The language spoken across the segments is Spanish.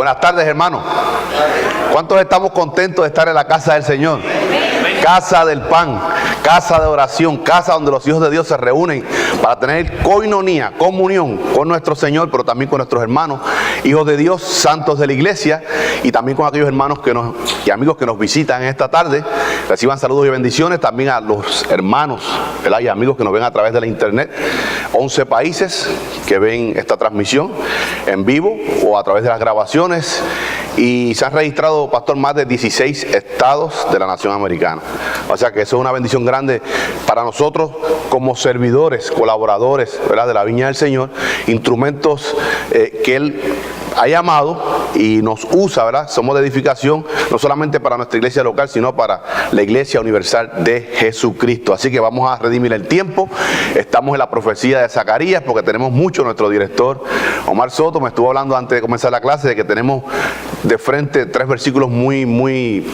Buenas tardes, hermanos. ¿Cuántos estamos contentos de estar en la casa del Señor? Casa del pan, casa de oración, casa donde los hijos de Dios se reúnen para tener coinonía, comunión con nuestro Señor, pero también con nuestros hermanos, hijos de Dios, santos de la iglesia, y también con aquellos hermanos y amigos que nos visitan en esta tarde. Reciban saludos y bendiciones también a los hermanos, ¿verdad?, y amigos que nos ven a través de la internet. 11 países que ven esta transmisión en vivo o a través de las grabaciones, y se han registrado, pastor, más de 16 estados de la nación americana. O sea que eso es una bendición grande para nosotros como servidores, colaboradores, ¿verdad?, de la viña del Señor, instrumentos que Él ha llamado y nos usa, ¿verdad? Somos de edificación, no solamente para nuestra iglesia local, sino para la iglesia universal de Jesucristo. Así que vamos a redimir el tiempo. Estamos en la profecía de Zacarías porque tenemos mucho. Nuestro director Omar Soto me estuvo hablando antes de comenzar la clase de que tenemos de frente 3 versículos muy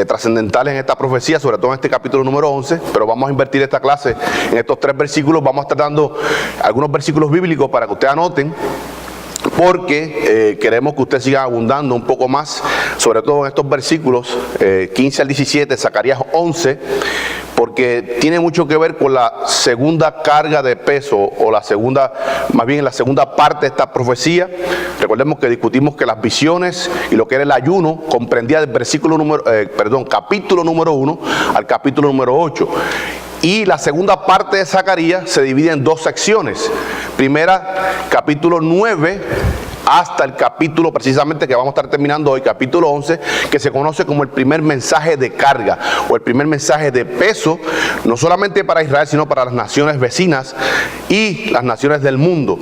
trascendentales en esta profecía, sobre todo en este capítulo número 11, pero vamos a invertir esta clase en estos 3 versículos. Vamos a estar dando algunos versículos bíblicos para que ustedes anoten, porque queremos que usted siga abundando un poco más, sobre todo en estos versículos 15 al 17, Zacarías 11, porque tiene mucho que ver con la segunda carga de peso, o la segunda parte de esta profecía. Recordemos que discutimos que las visiones y lo que era el ayuno comprendía del capítulo número 1 al capítulo número 8. Y la segunda parte de Zacarías se divide en 2 secciones. Primera, capítulo 9 hasta el capítulo precisamente que vamos a estar terminando hoy, capítulo 11, que se conoce como el primer mensaje de carga o el primer mensaje de peso, no solamente para Israel, sino para las naciones vecinas y las naciones del mundo.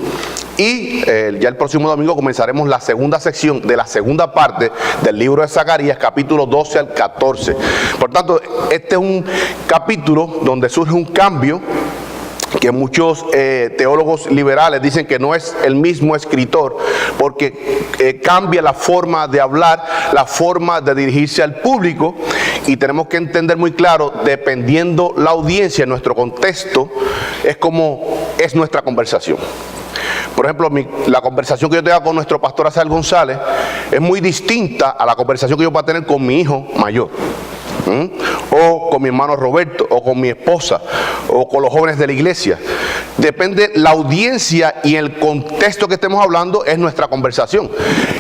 Y ya el próximo domingo comenzaremos la segunda sección de la segunda parte del libro de Zacarías, capítulo 12 al 14. Por tanto, este es un capítulo donde surge un cambio que muchos teólogos liberales dicen que no es el mismo escritor, porque cambia la forma de hablar, la forma de dirigirse al público, y tenemos que entender muy claro, dependiendo la audiencia, nuestro contexto, es como es nuestra conversación. Por ejemplo, la conversación que yo tengo con nuestro pastor Azael González es muy distinta a la conversación que yo voy a tener con mi hijo mayor, o con mi hermano Roberto, o con mi esposa, o con los jóvenes de la iglesia. Depende la audiencia y el contexto que estemos hablando, es nuestra conversación.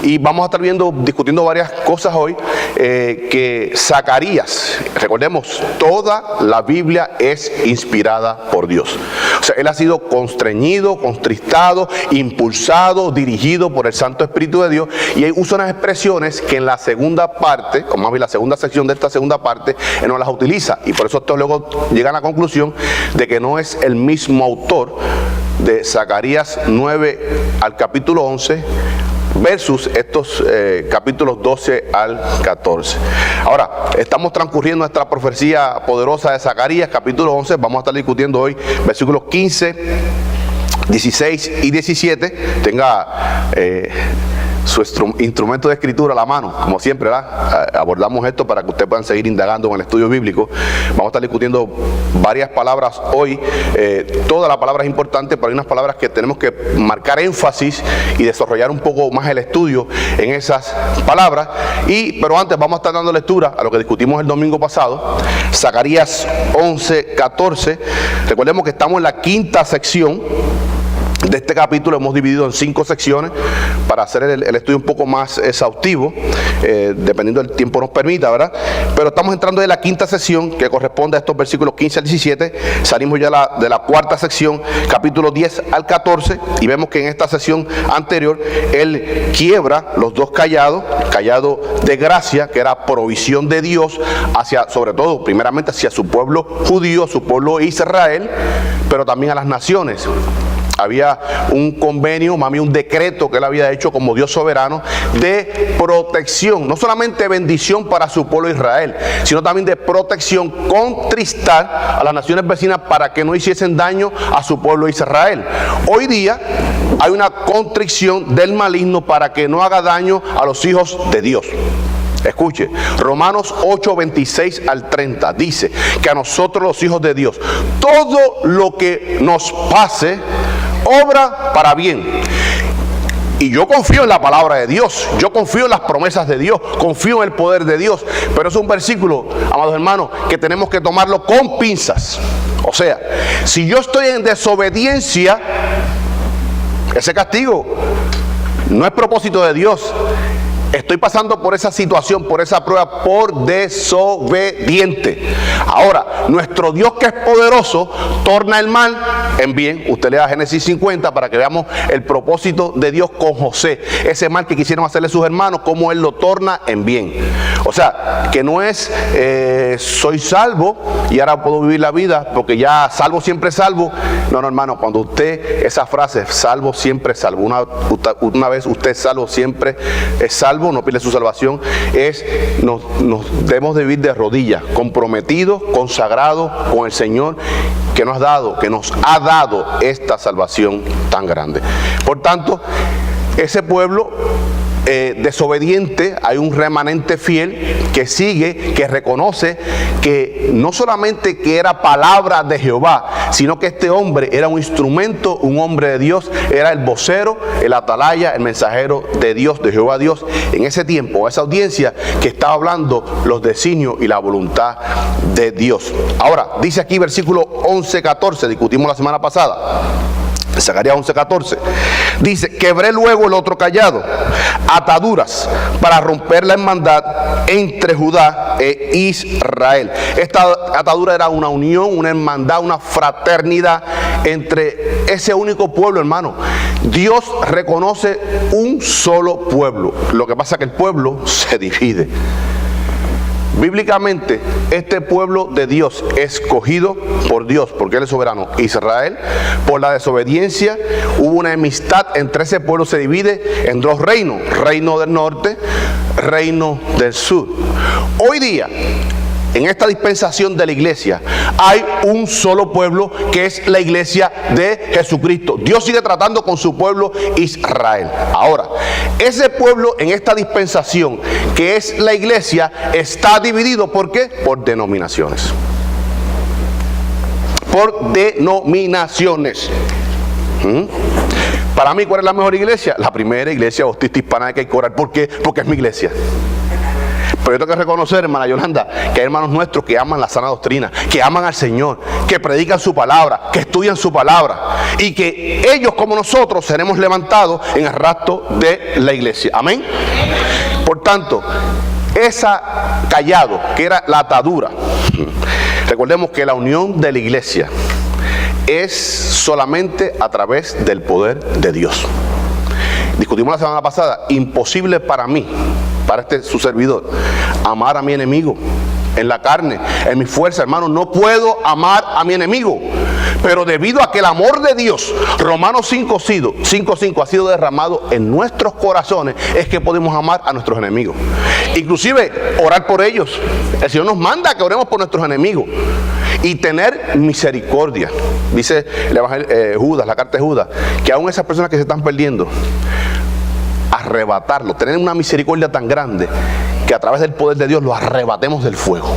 Y vamos a estar discutiendo varias cosas hoy, que Zacarías, recordemos, toda la Biblia es inspirada por Dios. O sea, él ha sido constreñido, contristado, impulsado, dirigido por el Santo Espíritu de Dios, y él usa unas expresiones que en la segunda parte, o más bien la segunda sección de esta segunda parte, él no las utiliza, y por eso estos luego llegan a la conclusión de que no es el mismo autor de Zacarías 9 al capítulo 11 versus estos capítulos 12 al 14. Ahora, estamos transcurriendo nuestra profecía poderosa de Zacarías, capítulo 11. Vamos a estar discutiendo hoy versículos 15, 16 y 17. Tenga su instrumento de escritura a la mano, como siempre, ¿verdad? Abordamos esto para que ustedes puedan seguir indagando en el estudio bíblico. Vamos a estar discutiendo varias palabras hoy. Toda la palabra es importante, pero hay unas palabras que tenemos que marcar énfasis y desarrollar un poco más el estudio en esas palabras. Pero antes vamos a estar dando lectura a lo que discutimos el domingo pasado, Zacarías 11, 14. Recordemos que estamos en la quinta sección de este capítulo. Hemos dividido en 5 secciones para hacer el estudio un poco más exhaustivo, dependiendo del tiempo nos permita, ¿verdad? Pero estamos entrando en la quinta sección, que corresponde a estos versículos 15 al 17. Salimos ya de la cuarta sección, capítulo 10 al 14, y vemos que en esta sección anterior él quiebra los 2 callados, callado de gracia, que era provisión de Dios hacia, sobre todo, primeramente hacia su pueblo judío, su pueblo Israel, pero también a las naciones. Había un convenio, un decreto que él había hecho como Dios soberano de protección, no solamente bendición para su pueblo Israel, sino también de protección, contristar a las naciones vecinas para que no hiciesen daño a su pueblo Israel. Hoy día hay una contrición del maligno para que no haga daño a los hijos de Dios. Escuche, Romanos 8, 26 al 30 dice que a nosotros los hijos de Dios, todo lo que nos pase obra para bien. Y yo confío en la palabra de Dios, yo confío en las promesas de Dios, confío en el poder de Dios. Pero es un versículo, amados hermanos, que tenemos que tomarlo con pinzas. O sea, si yo estoy en desobediencia, ese castigo no es propósito de Dios. Estoy pasando por esa situación, por esa prueba, por desobediente. Ahora, nuestro Dios, que es poderoso, torna el mal en bien. Usted lea Génesis 50 para que veamos el propósito de Dios con José. Ese mal que quisieron hacerle sus hermanos, cómo Él lo torna en bien. O sea, que no es soy salvo y ahora puedo vivir la vida porque ya salvo siempre salvo. No, no, hermano, cuando usted, esa frase, salvo siempre salvo, una vez usted es salvo siempre es salvo, no pierde su salvación, nos debemos de vivir de rodillas, comprometidos, consagrados con el Señor que nos ha dado esta salvación tan grande. Por tanto, ese pueblo desobediente, hay un remanente fiel que sigue, que reconoce que no solamente que era palabra de Jehová, sino que este hombre era un instrumento, un hombre de Dios, era el vocero, el atalaya, el mensajero de Dios, de Jehová Dios, en ese tiempo, esa audiencia que estaba hablando los designios y la voluntad de Dios. Ahora, dice aquí versículo 11-14, discutimos la semana pasada, Zacarías 11:14, dice: quebré luego el otro cayado, ataduras, para romper la hermandad entre Judá e Israel. Esta atadura era una unión, una hermandad, una fraternidad entre ese único pueblo, hermano. Dios reconoce un solo pueblo. Lo que pasa es que el pueblo se divide. Bíblicamente, este pueblo de Dios, escogido por Dios, porque Él es soberano, Israel, por la desobediencia, hubo una enemistad entre ese pueblo, se divide en dos reinos, reino del norte, reino del sur. Hoy día, en esta dispensación de la iglesia, hay un solo pueblo que es la iglesia de Jesucristo. Dios sigue tratando con su pueblo Israel. Ahora, ese pueblo en esta dispensación, que es la iglesia, está dividido. ¿Por qué? Por denominaciones. Por denominaciones. Para mí, ¿cuál es la mejor iglesia? La primera iglesia bautista hispana de Caicora. ¿Por qué? Porque es mi iglesia. Pero yo tengo que reconocer, hermana Yolanda, que hay hermanos nuestros que aman la sana doctrina, que aman al Señor, que predican su palabra, que estudian su palabra, y que ellos, como nosotros, seremos levantados en el rapto de la iglesia. Amén. Por tanto, esa callado, que era la atadura, recordemos que la unión de la iglesia es solamente a través del poder de Dios. Discutimos la semana pasada, imposible para mí, para su servidor, amar a mi enemigo en la carne, en mi fuerza, hermano. No puedo amar a mi enemigo, pero debido a que el amor de Dios, Romanos 5:5 ha sido derramado en nuestros corazones, es que podemos amar a nuestros enemigos, inclusive orar por ellos. El Señor nos manda que oremos por nuestros enemigos y tener misericordia. Dice el Evangelio, Judas, la carta de Judas, que aún esas personas que se están perdiendo, arrebatarlo, tener una misericordia tan grande que a través del poder de Dios lo arrebatemos del fuego.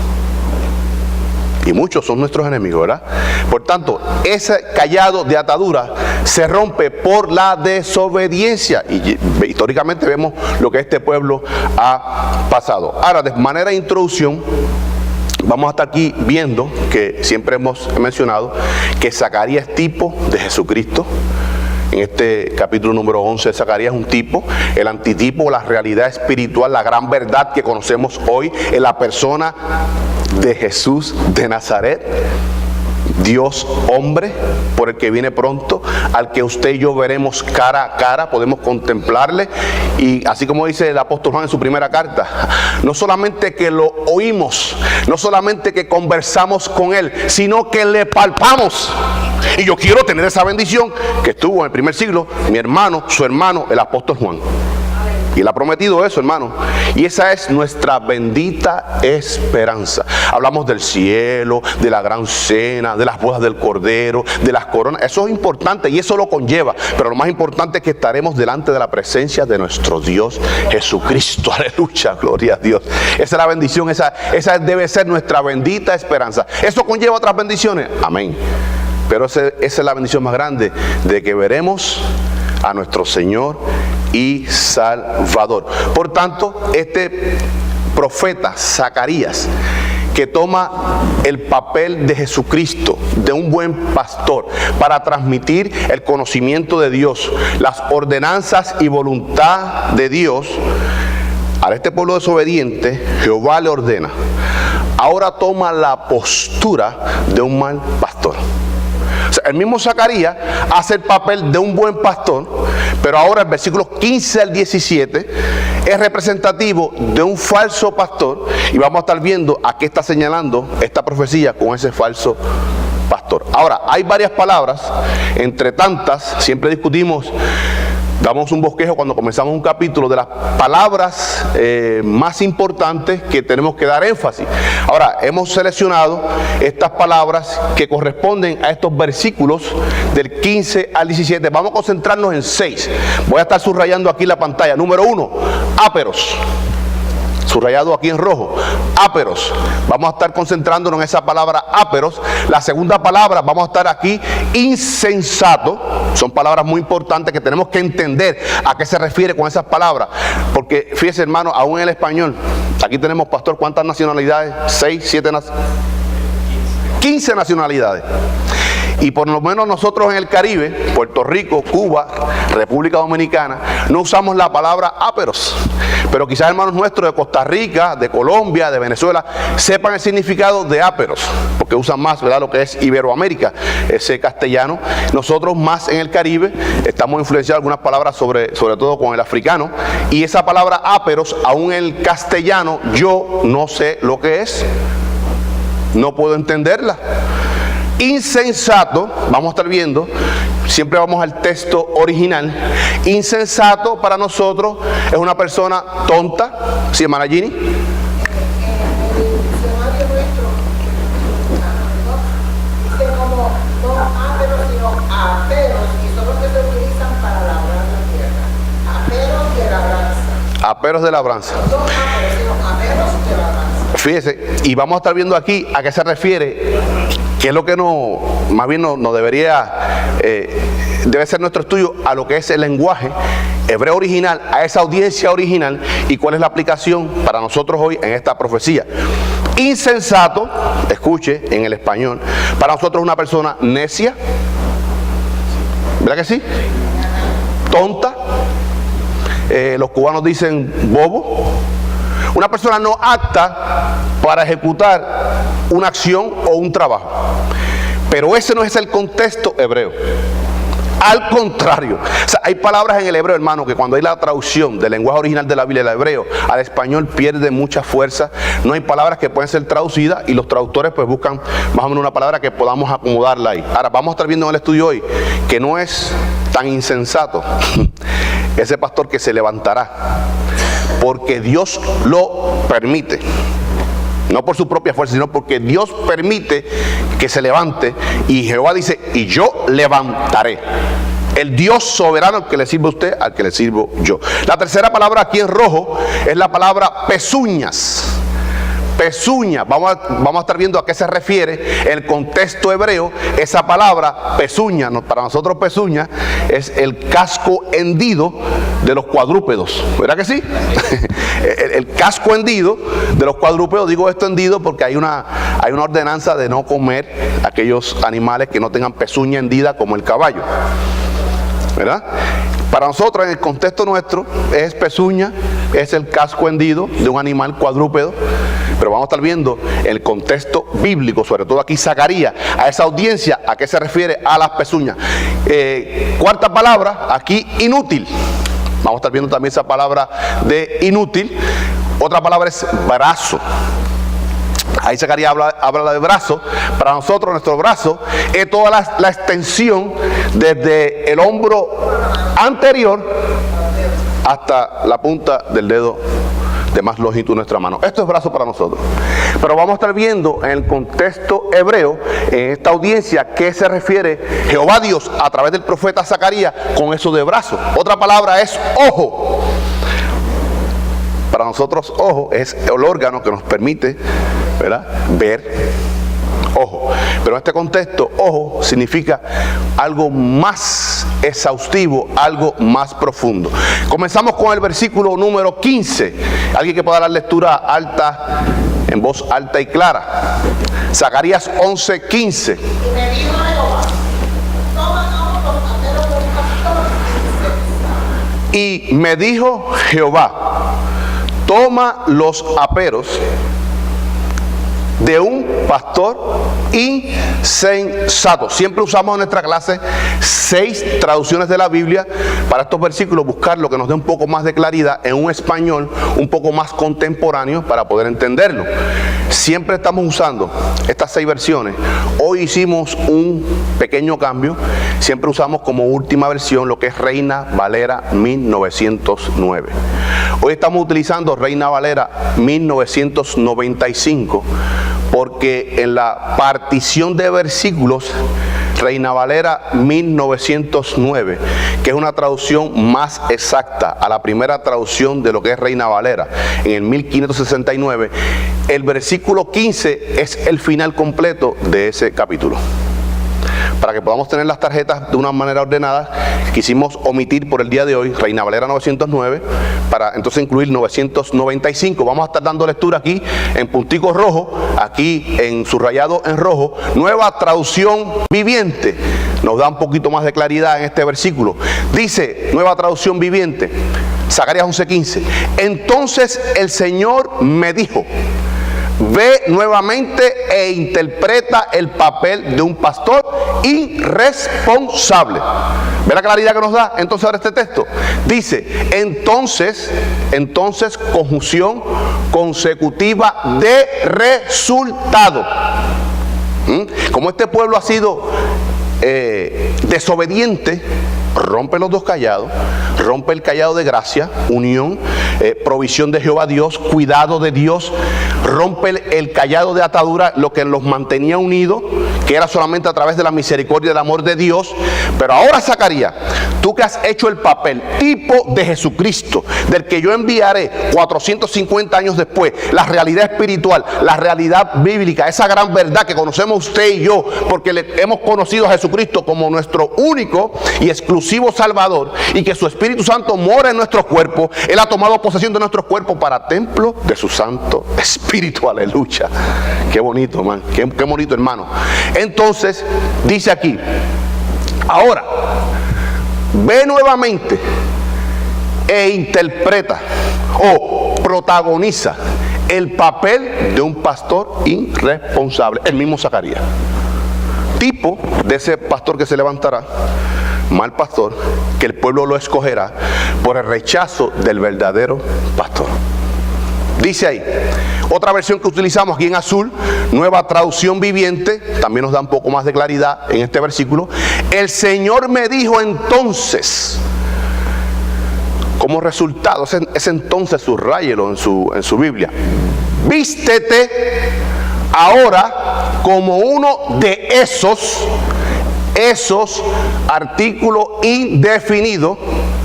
Y muchos son nuestros enemigos, ¿verdad? Por tanto, ese cayado de atadura se rompe por la desobediencia. Y históricamente vemos lo que este pueblo ha pasado. Ahora, de manera de introducción, vamos a estar aquí viendo que siempre hemos mencionado que Zacarías es tipo de Jesucristo. En este capítulo número 11 de Zacarías es un tipo, el antitipo, la realidad espiritual, la gran verdad que conocemos hoy en la persona de Jesús de Nazaret. Dios hombre, por el que viene pronto, al que usted y yo veremos cara a cara, podemos contemplarle. Y así como dice el apóstol Juan en su primera carta, no solamente que lo oímos, no solamente que conversamos con él, sino que le palpamos. Y yo quiero tener esa bendición que estuvo en el primer siglo mi hermano, su hermano, el apóstol Juan. Y él ha prometido eso, hermano. Y esa es nuestra bendita esperanza. Hablamos del cielo, de la gran cena, de las bodas del Cordero, de las coronas. Eso es importante y eso lo conlleva. Pero lo más importante es que estaremos delante de la presencia de nuestro Dios Jesucristo. Aleluya, gloria a Dios. Esa es la bendición, esa debe ser nuestra bendita esperanza. ¿Eso conlleva otras bendiciones? Amén. Pero esa es la bendición más grande, de que veremos a nuestro Señor y Salvador. Por tanto, este profeta Zacarías, que toma el papel de Jesucristo, de un buen pastor, para transmitir el conocimiento de Dios, las ordenanzas y voluntad de Dios, a este pueblo desobediente, Jehová le ordena. Ahora toma la postura de un mal pastor. O sea, el mismo Zacarías hace el papel de un buen pastor, pero ahora el versículo 15 al 17 es representativo de un falso pastor, y vamos a estar viendo a qué está señalando esta profecía con ese falso pastor. Ahora, hay varias palabras, entre tantas, siempre discutimos, damos un bosquejo cuando comenzamos un capítulo de las palabras más importantes que tenemos que dar énfasis. Ahora, hemos seleccionado estas palabras que corresponden a estos versículos del 15 al 17. Vamos a concentrarnos en 6. Voy a estar subrayando aquí la pantalla. Número 1, áperos. Subrayado aquí en rojo, áperos. Vamos a estar concentrándonos en esa palabra áperos. La segunda palabra, vamos a estar aquí, insensato. Son palabras muy importantes que tenemos que entender a qué se refiere con esas palabras. Porque fíjese, hermano, aún en el español, aquí tenemos, pastor, ¿cuántas nacionalidades? 6, 7, 15 nacionalidades. Y por lo menos nosotros en el Caribe, Puerto Rico, Cuba, República Dominicana, no usamos la palabra áperos. Pero quizás hermanos nuestros de Costa Rica, de Colombia, de Venezuela, sepan el significado de áperos, porque usan más, ¿verdad?, lo que es Iberoamérica, ese castellano. Nosotros más en el Caribe estamos influenciados algunas palabras sobre todo con el africano, y esa palabra áperos, aún en el castellano, yo no sé lo que es, no puedo entenderla. Insensato, vamos a estar viendo, siempre vamos al texto original. Insensato para nosotros es una persona tonta. ¿Sí, hermana Gini? El diccionario nuestro dice como no áperos, sino aperos, y son los que se utilizan para labrar la tierra. Aperos de labranza. Aperos de labranza. No áperos, sino aperos de labranza. Fíjese, y vamos a estar viendo aquí a qué se refiere, que es lo que más bien nos debería, debe ser nuestro estudio a lo que es el lenguaje hebreo original, a esa audiencia original, y cuál es la aplicación para nosotros hoy en esta profecía. Insensato, escuche, en el español, para nosotros es una persona necia, ¿verdad que sí? Tonta, los cubanos dicen bobo. Una persona no apta para ejecutar una acción o un trabajo. Pero ese no es el contexto hebreo. Al contrario, o sea, hay palabras en el hebreo, hermano, que cuando hay la traducción del lenguaje original de la Biblia, el hebreo, al español pierde mucha fuerza. No hay palabras que pueden ser traducidas, y los traductores pues buscan más o menos una palabra que podamos acomodarla ahí. Ahora, vamos a estar viendo en el estudio hoy que no es tan insensato ese pastor que se levantará, porque Dios lo permite. No por su propia fuerza, sino porque Dios permite que se levante. Y Jehová dice, y yo levantaré. El Dios soberano al que le sirve usted, al que le sirvo yo. La tercera palabra aquí en rojo es la palabra pezuñas. Pezuña, vamos a estar viendo a qué se refiere el contexto hebreo. Esa palabra pezuña, para nosotros pezuña es el casco hendido de los cuadrúpedos, ¿verdad que sí? el casco hendido de los cuadrúpedos. Digo esto hendido porque hay una ordenanza de no comer aquellos animales que no tengan pezuña hendida, como el caballo, ¿verdad? Para nosotros, en el contexto nuestro, es pezuña, es el casco hendido de un animal cuadrúpedo. Pero vamos a estar viendo el contexto bíblico, sobre todo aquí Zacarías, a esa audiencia, a qué se refiere a las pezuñas. Cuarta palabra, aquí inútil. Vamos a estar viendo también esa palabra de inútil. Otra palabra es brazo. Ahí Zacarías habla de brazo. Para nosotros, nuestro brazo es toda la extensión desde el hombro anterior hasta la punta del dedo de más longitud de nuestra mano. Esto es brazo para nosotros. Pero vamos a estar viendo en el contexto hebreo, en esta audiencia, qué se refiere Jehová Dios a través del profeta Zacarías con eso de brazo. Otra palabra es ojo. Para nosotros ojo es el órgano que nos permite, ¿verdad?, ver. Ojo. Pero en este contexto, ojo, significa algo más exhaustivo, algo más profundo. Comenzamos con el versículo número 15. Alguien que pueda dar lectura alta, en voz alta y clara. Zacarías 11:15. Y me dijo Jehová, toma ahora los aperos de un pastor y Y me dijo Jehová, toma los aperos de un pastor insensato. Siempre usamos en nuestra clase 6 traducciones de la Biblia para estos versículos, buscar lo que nos dé un poco más de claridad en un español un poco más contemporáneo para poder entenderlo. Siempre estamos usando estas 6 versiones. Hoy hicimos un pequeño cambio. Siempre usamos como última versión lo que es Reina Valera 1909. Hoy estamos utilizando Reina Valera 1995 porque en la partición de versículos Reina Valera 1909, que es una traducción más exacta a la primera traducción de lo que es Reina Valera en el 1569, el versículo 15 es el final completo de ese capítulo. Para que podamos tener las tarjetas de una manera ordenada, quisimos omitir por el día de hoy Reina Valera 909 para entonces incluir 995. Vamos a estar dando lectura aquí en puntico rojo, aquí en subrayado en rojo. Nueva traducción viviente nos da un poquito más de claridad en este versículo. Dice, nueva traducción viviente, Zacarías 11:15. Entonces el Señor me dijo, ve nuevamente e interpreta el papel de un pastor irresponsable. ¿Ve la claridad que nos da entonces ahora este texto? Dice, entonces, conjunción consecutiva de resultado. Como este pueblo ha sido desobediente, rompe los 2 callados, rompe el callado de gracia, unión, provisión de Jehová Dios, cuidado de Dios, rompe el callado de atadura, lo que los mantenía unidos, que era solamente a través de la misericordia y del amor de Dios. Pero ahora, Zacarías, tú que has hecho el papel tipo de Jesucristo, del que yo enviaré 450 años después, la realidad espiritual, la realidad bíblica, esa gran verdad que conocemos usted y yo, porque le hemos conocido a Jesucristo como nuestro único y exclusivo Salvador, y que su Espíritu Santo mora en nuestros cuerpos. Él ha tomado posesión de nuestros cuerpos para templo de su Santo Espíritu. Aleluya. Qué bonito, man. Qué bonito, hermano. Entonces, dice aquí, ahora, ve nuevamente e interpreta o protagoniza el papel de un pastor irresponsable. El mismo Zacarías, tipo de ese pastor que se levantará, mal pastor, que el pueblo lo escogerá por el rechazo del verdadero pastor. Dice ahí, otra versión que utilizamos aquí en azul, nueva traducción viviente, también nos da un poco más de claridad en este versículo. El Señor me dijo entonces, como resultado, ese entonces subrayelo en su Biblia, vístete ahora como uno de esos artículos indefinidos,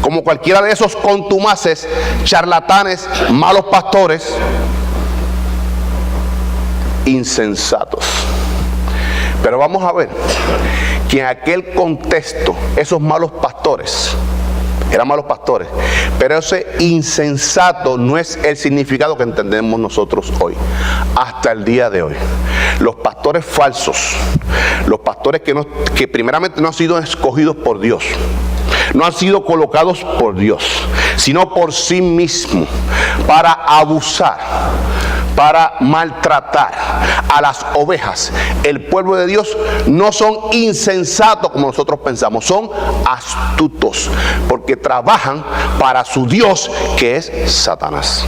como cualquiera de esos contumaces, charlatanes, malos pastores, insensatos. Pero vamos a ver que en aquel contexto esos malos pastores eran malos pastores, pero ese insensato no es el significado que entendemos nosotros hoy, hasta el día de hoy. Los pastores falsos, los pastores que primeramente no han sido escogidos por Dios, no han sido colocados por Dios, sino por sí mismos, para abusar, para maltratar a las ovejas. El pueblo de Dios no son insensatos como nosotros pensamos, son astutos, porque trabajan para su Dios, que es Satanás.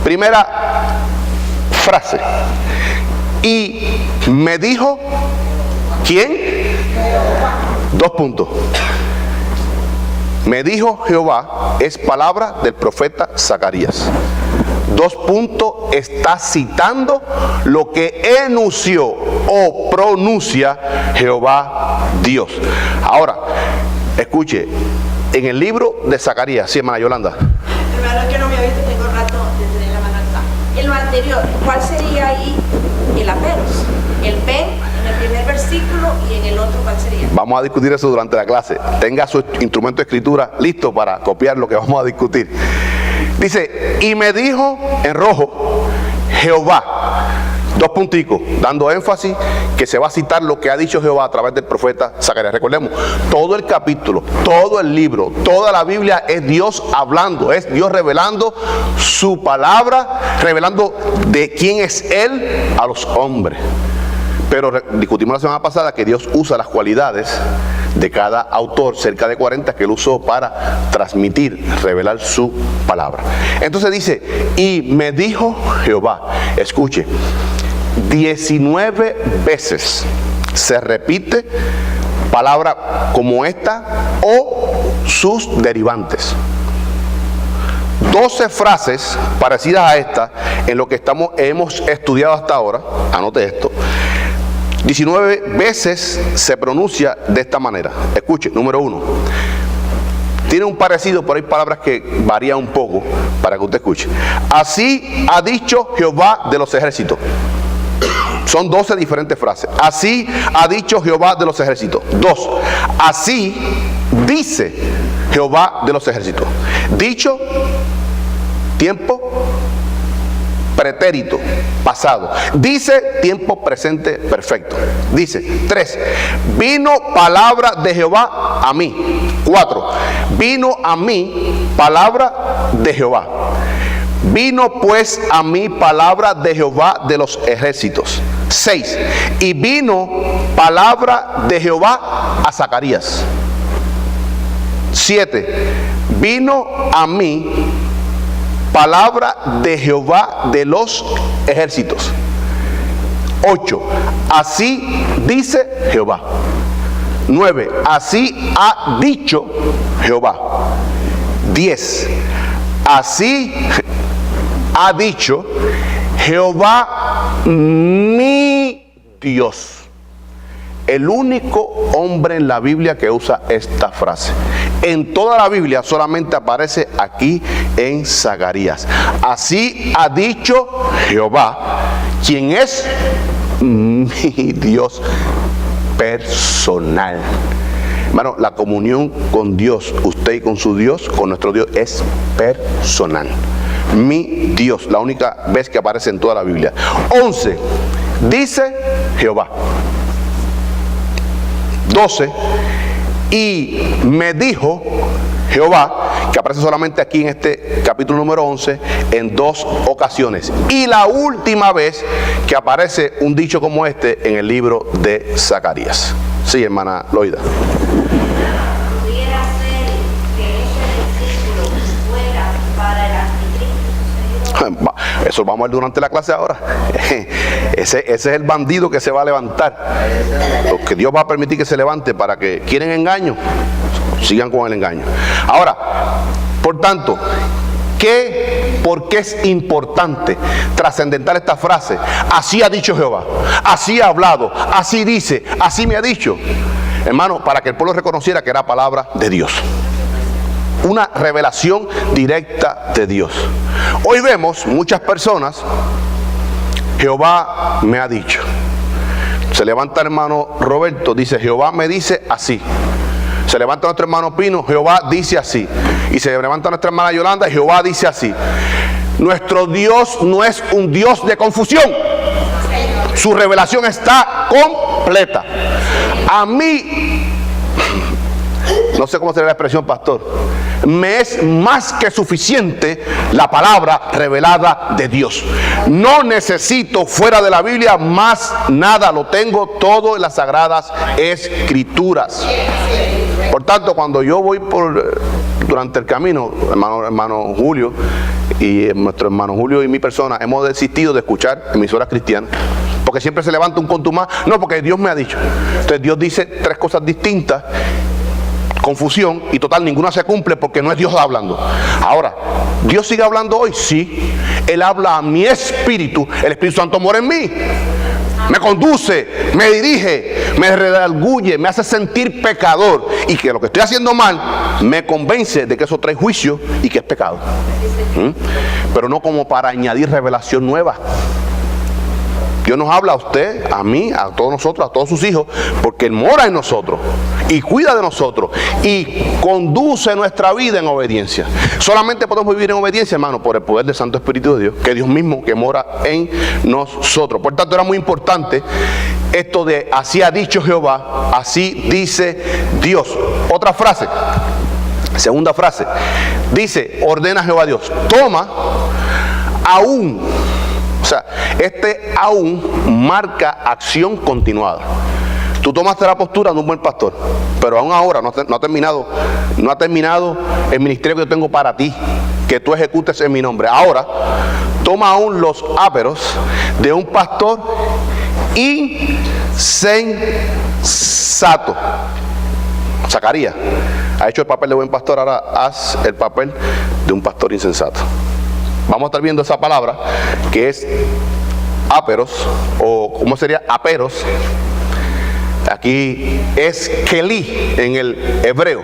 Primera frase. Y me dijo, ¿quién? 2 puntos. Me dijo Jehová, es palabra del profeta Zacarías. 2 puntos, está citando lo que enunció o pronuncia Jehová Dios. Ahora, escuche, en el libro de Zacarías, sí, hermana Yolanda. Hermano, que no me ha visto, tengo rato de tener la mano alzada. anterior, ¿cuál sería ahí el aperos? El pen en el primer versículo y en el otro, ¿cuál sería? Vamos a discutir eso durante la clase. Tenga su instrumento de escritura listo para copiar lo que vamos a discutir. Dice, y me dijo en rojo, Jehová, dos punticos, dando énfasis que se va a citar lo que ha dicho Jehová a través del profeta Zacarías. Recordemos, todo el capítulo, todo el libro, toda la Biblia es Dios hablando, es Dios revelando su palabra, revelando de quién es Él a los hombres. Pero discutimos la semana pasada que Dios usa las cualidades de cada autor, cerca de 40 que Él usó para transmitir, revelar su palabra. Entonces dice, y me dijo Jehová, escuche, 19 veces se repite palabra como esta o sus derivantes. 12 frases parecidas a esta en lo que hemos estudiado hasta ahora, anote esto. 19 veces se pronuncia de esta manera. Escuche, número 1. Tiene un parecido, pero hay palabras que varían un poco para que usted escuche. Así ha dicho Jehová de los ejércitos. Son 12 diferentes frases. Así ha dicho Jehová de los ejércitos. 2. Así dice Jehová de los ejércitos. Dicho, tiempo pretérito, pasado. Dice, tiempo presente perfecto. Dice, 3. Vino palabra de Jehová a mí. 4. Vino a mí palabra de Jehová. Vino pues a mí palabra de Jehová de los ejércitos. 6. Y vino palabra de Jehová a Zacarías. 7. Vino a mí palabra de Jehová de los ejércitos. 8. Así dice Jehová. 9. Así ha dicho Jehová. 10. Así ha dicho Jehová mi Dios. El único hombre en la Biblia que usa esta frase. En toda la Biblia solamente aparece aquí en Zacarías. Así ha dicho Jehová, quien es mi Dios personal. Hermano, la comunión con Dios, usted y con su Dios, con nuestro Dios, es personal. Mi Dios, la única vez que aparece en toda la Biblia. 11. Dice Jehová. 12. Y me dijo Jehová, que aparece solamente aquí en este capítulo número 11, en 2 ocasiones. Y la última vez que aparece un dicho como este en el libro de Zacarías. Sí, hermana Loida. ¿Pudiera ser que ese versículo fuera para el anticristo? Eso vamos a ver durante la clase ahora. Ese es el bandido que se va a levantar. Lo que Dios va a permitir que se levante para que quieren engaño, sigan con el engaño. Ahora, por tanto, ¿por qué es importante, trascendental esta frase? Así ha dicho Jehová, así ha hablado, así dice, así me ha dicho. Hermano, para que el pueblo reconociera que era palabra de Dios. Una revelación directa de Dios. Hoy vemos muchas personas, Jehová me ha dicho. Se levanta el hermano Roberto, dice, Jehová me dice así. Se levanta nuestro hermano Pino, Jehová dice así. Y se levanta nuestra hermana Yolanda, Jehová dice así. Nuestro Dios no es un Dios de confusión. Su revelación está completa. A mí, no sé cómo será la expresión, pastor, me es más que suficiente la palabra revelada de Dios. No necesito fuera de la Biblia más nada, lo tengo todo en las sagradas escrituras. Por tanto, cuando yo voy durante el camino, hermano Julio y nuestro hermano Julio y mi persona hemos desistido de escuchar emisoras cristianas, porque siempre se levanta un contumaz. No, porque Dios me ha dicho. Entonces Dios dice 3 cosas distintas, confusión, y total ninguna se cumple porque no es Dios hablando. Ahora, ¿Dios sigue hablando hoy? Sí. Él habla a mi espíritu, el Espíritu Santo mora en mí. me conduce, me dirige, me redarguye, me hace sentir pecador y que lo que estoy haciendo mal me convence de que eso trae juicio y que es pecado. Pero no como para añadir revelación nueva. Dios nos habla a usted, a mí, a todos nosotros, a todos sus hijos, porque Él mora en nosotros y cuida de nosotros y conduce nuestra vida en obediencia. Solamente podemos vivir en obediencia, hermano, por el poder del Santo Espíritu de Dios, que es Dios mismo que mora en nosotros. Por tanto, era muy importante esto de así ha dicho Jehová, así dice Dios. Otra frase, segunda frase, dice, ordena Jehová Dios, toma aún. O sea, este aún marca acción continuada. Tú tomaste la postura de un buen pastor, pero aún ahora no ha terminado el ministerio que yo tengo para ti, que tú ejecutes en mi nombre. Ahora, toma aún los áperos de un pastor insensato. Zacarías ha hecho el papel de buen pastor, ahora haz el papel de un pastor insensato. Vamos a estar viendo esa palabra que es áperos, o ¿cómo sería? Aperos. Aquí es kelí en el hebreo.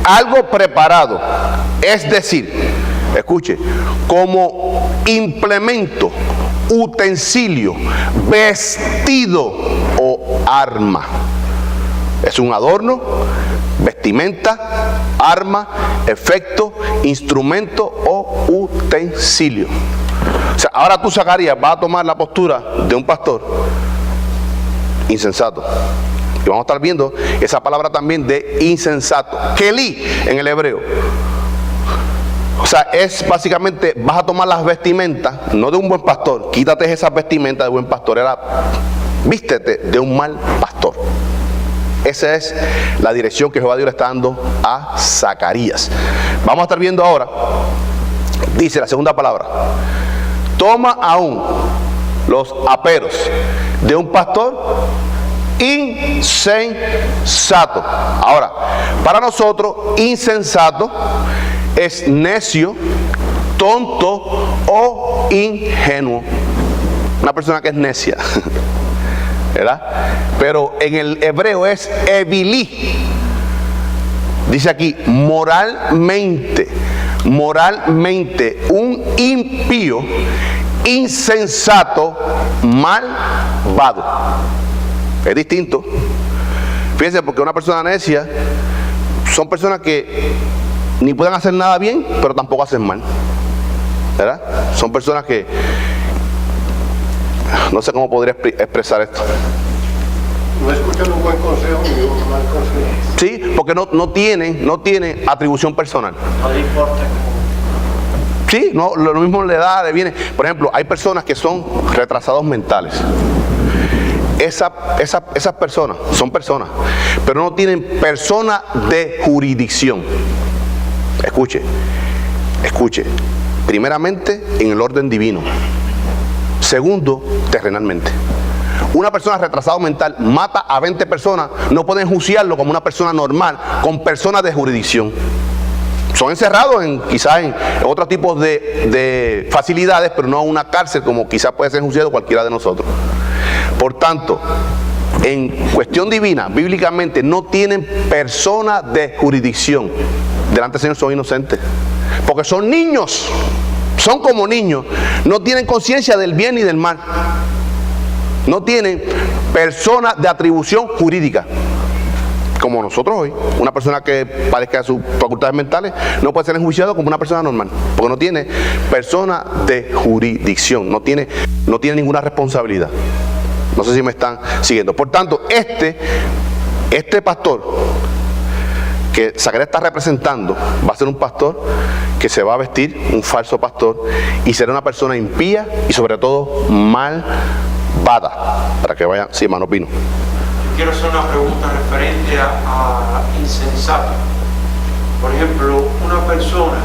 Algo preparado, es decir, escuche, como implemento, utensilio, vestido o arma. Es un adorno, vestimenta, arma, efecto, instrumento o utensilio. O sea, ahora tú, Zacarías, vas a tomar la postura de un pastor insensato. Y vamos a estar viendo esa palabra también de insensato. Kelí en el hebreo. O sea, es básicamente, vas a tomar las vestimentas, no de un buen pastor. Quítate esas vestimentas de buen pastor. Vístete de un mal pastor. Esa es la dirección que Jehová Dios le está dando a Zacarías. Vamos a estar viendo ahora, dice la segunda palabra, toma aún los aperos de un pastor insensato. Ahora, para nosotros, insensato es necio, tonto o ingenuo. Una persona que es necia. ¿Verdad? Pero en el hebreo es evilí. Dice aquí, moralmente, un impío, insensato, malvado. Es distinto. Fíjense, porque una persona necia son personas que ni pueden hacer nada bien, pero tampoco hacen mal. ¿Verdad? Son personas que no sé cómo podría expresar esto. No escuchan un buen consejo ni un mal consejo. Sí, porque no tienen atribución personal. No le importa. Sí, no, lo mismo le viene. Por ejemplo, hay personas que son retrasados mentales. Esas personas son personas, pero no tienen persona de jurisdicción. Escuche. Primeramente, en el orden divino. Segundo, terrenalmente. Una persona retrasada mental mata a 20 personas, no pueden juzgarlo como una persona normal, con personas de jurisdicción. Son encerrados quizás en otro tipo de facilidades, pero no en una cárcel como quizás puede ser juzgado cualquiera de nosotros. Por tanto, en cuestión divina, bíblicamente, no tienen persona de jurisdicción. Delante del Señor son inocentes, porque son niños. Son como niños, no tienen conciencia del bien ni del mal. No tienen persona de atribución jurídica. Como nosotros hoy, una persona que padezca de sus facultades mentales no puede ser enjuiciado como una persona normal, porque no tiene persona de jurisdicción, no tiene ninguna responsabilidad. No sé si me están siguiendo. Por tanto, este pastor que Zacarías está representando va a ser un pastor que se va a vestir, un falso pastor, y será una persona impía y sobre todo malvada. Para que vayan, sí, hermano Pino. Quiero hacer una pregunta referente a insensato. Por ejemplo, una persona,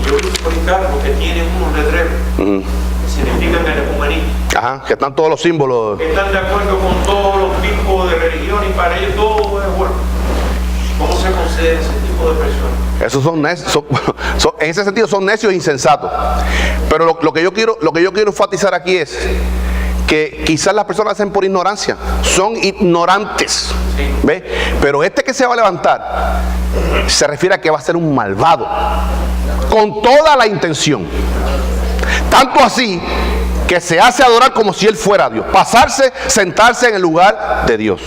yo voy a explicar porque tiene unos letreros que significan el ecumenismo. Ajá, que están todos los símbolos. Que están de acuerdo con todos los tipos de religión y para ellos todo es bueno. ¿Cómo se considera ese tipo de personas? Esos son necios, en ese sentido son necios e insensatos. Pero lo que yo quiero enfatizar aquí es que quizás las personas hacen por ignorancia, son ignorantes, ¿ve? Pero este que se va a levantar se refiere a que va a ser un malvado, con toda la intención, tanto así que se hace adorar como si él fuera Dios, pasarse, sentarse en el lugar de Dios.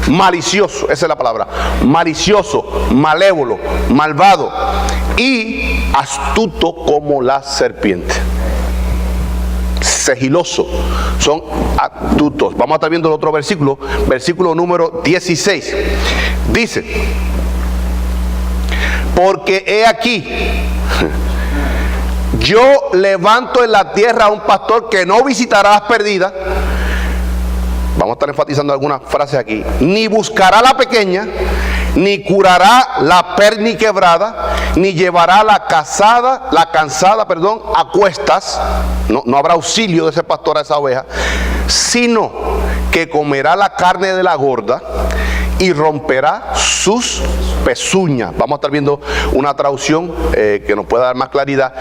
Malicioso, esa es la palabra, malicioso, malévolo, malvado y astuto como la serpiente. Sigiloso, son astutos. Vamos a estar viendo el otro versículo, versículo número 16. Dice: porque he aquí, yo levanto en la tierra a un pastor que no visitará las perdidas. Vamos a estar enfatizando algunas frases aquí. Ni buscará la pequeña, ni curará la perniquebrada, ni llevará la cansada, a cuestas. No habrá auxilio de ese pastor a esa oveja, sino que comerá la carne de la gorda y romperá sus pezuñas. Vamos a estar viendo una traducción que nos pueda dar más claridad.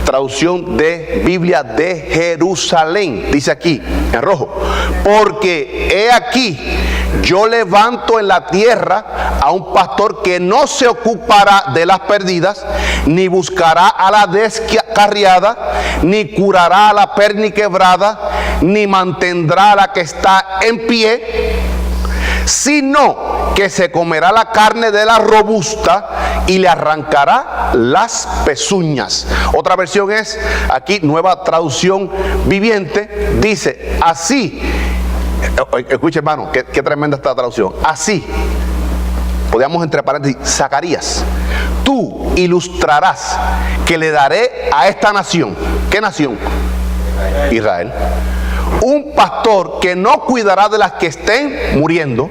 Traducción de Biblia de Jerusalén. Dice aquí, en rojo: porque he aquí, yo levanto en la tierra a un pastor que no se ocupará de las perdidas, ni buscará a la descarriada, ni curará a la perniquebrada, ni mantendrá a la que está en pie, sino que se comerá la carne de la robusta y le arrancará las pezuñas. Otra versión es, aquí, Nueva Traducción Viviente, dice así. Escuche, hermano, qué tremenda esta traducción. Así, podríamos entre paréntesis, Zacarías, tú ilustrarás que le daré a esta nación. ¿Qué nación? Israel. Un pastor que no cuidará de las que estén muriendo,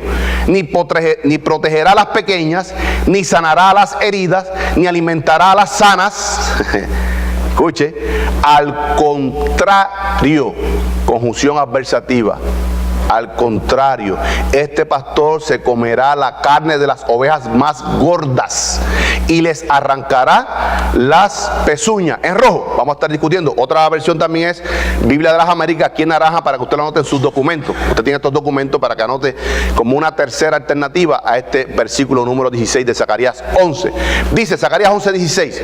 ni protegerá a las pequeñas, ni sanará a las heridas, ni alimentará a las sanas. Escuche, al contrario, conjunción adversativa. Al contrario, este pastor se comerá la carne de las ovejas más gordas y les arrancará las pezuñas. En rojo, vamos a estar discutiendo. Otra versión también es Biblia de las Américas, aquí en naranja, para que usted lo anote en sus documentos. Usted tiene estos documentos para que anote como una tercera alternativa a este versículo número 16 de Zacarías 11. Dice Zacarías 11:16.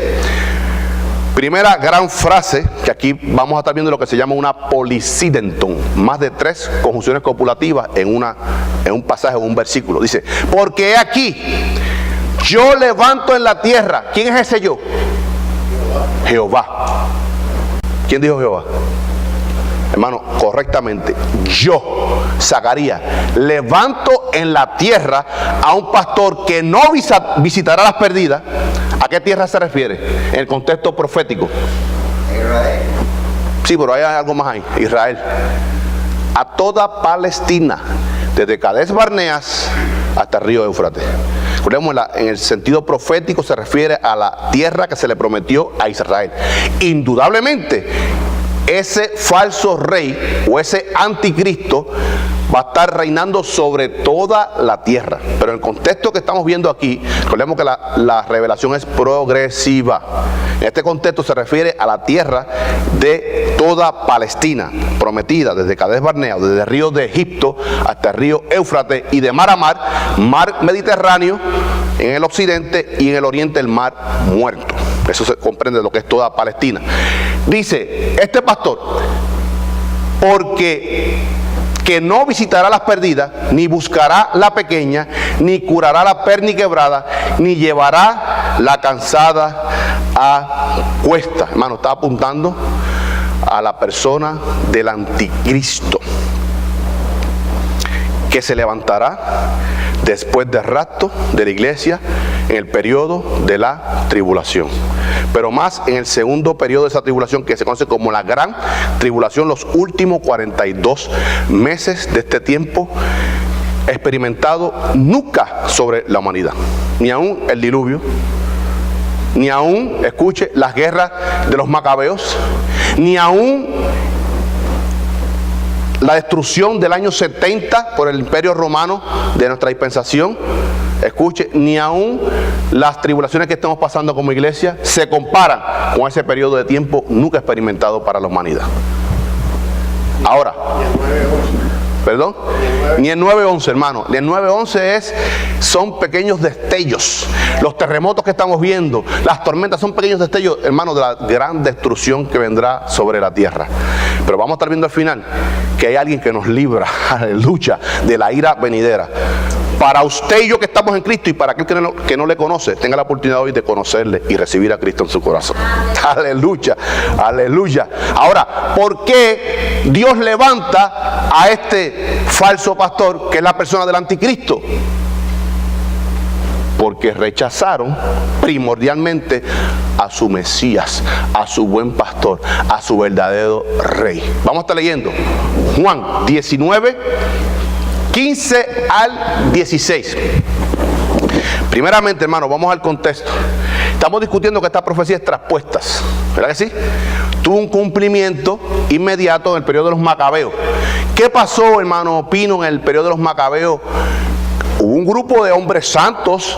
Primera gran frase, que aquí vamos a estar viendo lo que se llama una polisidenton, más de 3 conjunciones copulativas en un pasaje o un versículo. Dice: porque he aquí, yo levanto en la tierra. ¿Quién es ese yo? Jehová. ¿Quién dijo Jehová? Hermano, correctamente, yo, Zacarías, levanto en la tierra a un pastor que no visitará las perdidas. ¿A qué tierra se refiere? En el contexto profético. Israel. Sí, pero hay algo más ahí. Israel. A toda Palestina, desde Cades Barneas hasta el río Éufrates. Recordemos, en el sentido profético se refiere a la tierra que se le prometió a Israel. Indudablemente, ese falso rey o ese anticristo va a estar reinando sobre toda la tierra. Pero en el contexto que estamos viendo aquí, recordemos que la revelación es progresiva. En este contexto se refiere a la tierra de toda Palestina, prometida desde Cades Barnea, desde el río de Egipto hasta el río Éufrates, y de mar a mar, mar Mediterráneo en el occidente, y en el oriente el mar Muerto. Eso se comprende lo que es toda Palestina. Dice este pastor: porque que no visitará las perdidas, ni buscará la pequeña, ni curará la perniquebrada, ni llevará la cansada a cuesta. Hermano, está apuntando a la persona del anticristo, que se levantará después del rapto de la iglesia en el periodo de la tribulación. Pero más en el segundo periodo de esa tribulación, que se conoce como la gran tribulación, los últimos 42 meses de este tiempo experimentado nunca sobre la humanidad. Ni aún el diluvio, ni aún, escuche, las guerras de los macabeos, ni aún la destrucción del año 70 por el imperio romano de nuestra dispensación. Escuche, ni aún las tribulaciones que estamos pasando como iglesia se comparan con ese periodo de tiempo nunca experimentado para la humanidad. Ahora, Y el 9:11. ¿perdón? Ni el 9-11, hermano. El 9-11 son pequeños destellos. Los terremotos que estamos viendo, las tormentas son pequeños destellos, hermano, de la gran destrucción que vendrá sobre la tierra. Pero vamos a estar viendo al final que hay alguien que nos libra, aleluya, de la ira venidera. Para usted y yo que estamos en Cristo, y para aquel que no le conoce, tenga la oportunidad hoy de conocerle y recibir a Cristo en su corazón. Aleluya, aleluya. Ahora, ¿por qué Dios levanta a este falso pastor, que es la persona del anticristo? Porque rechazaron primordialmente a su Mesías, a su buen pastor, a su verdadero rey. Vamos a estar leyendo Juan 19, 15 al 16. Primeramente, hermano, vamos al contexto. Estamos discutiendo que estas profecías traspuestas, ¿verdad que sí? Tuvo un cumplimiento inmediato en el periodo de los Macabeos. ¿Qué pasó, hermano Pino, en el periodo de los Macabeos? Hubo un grupo de hombres santos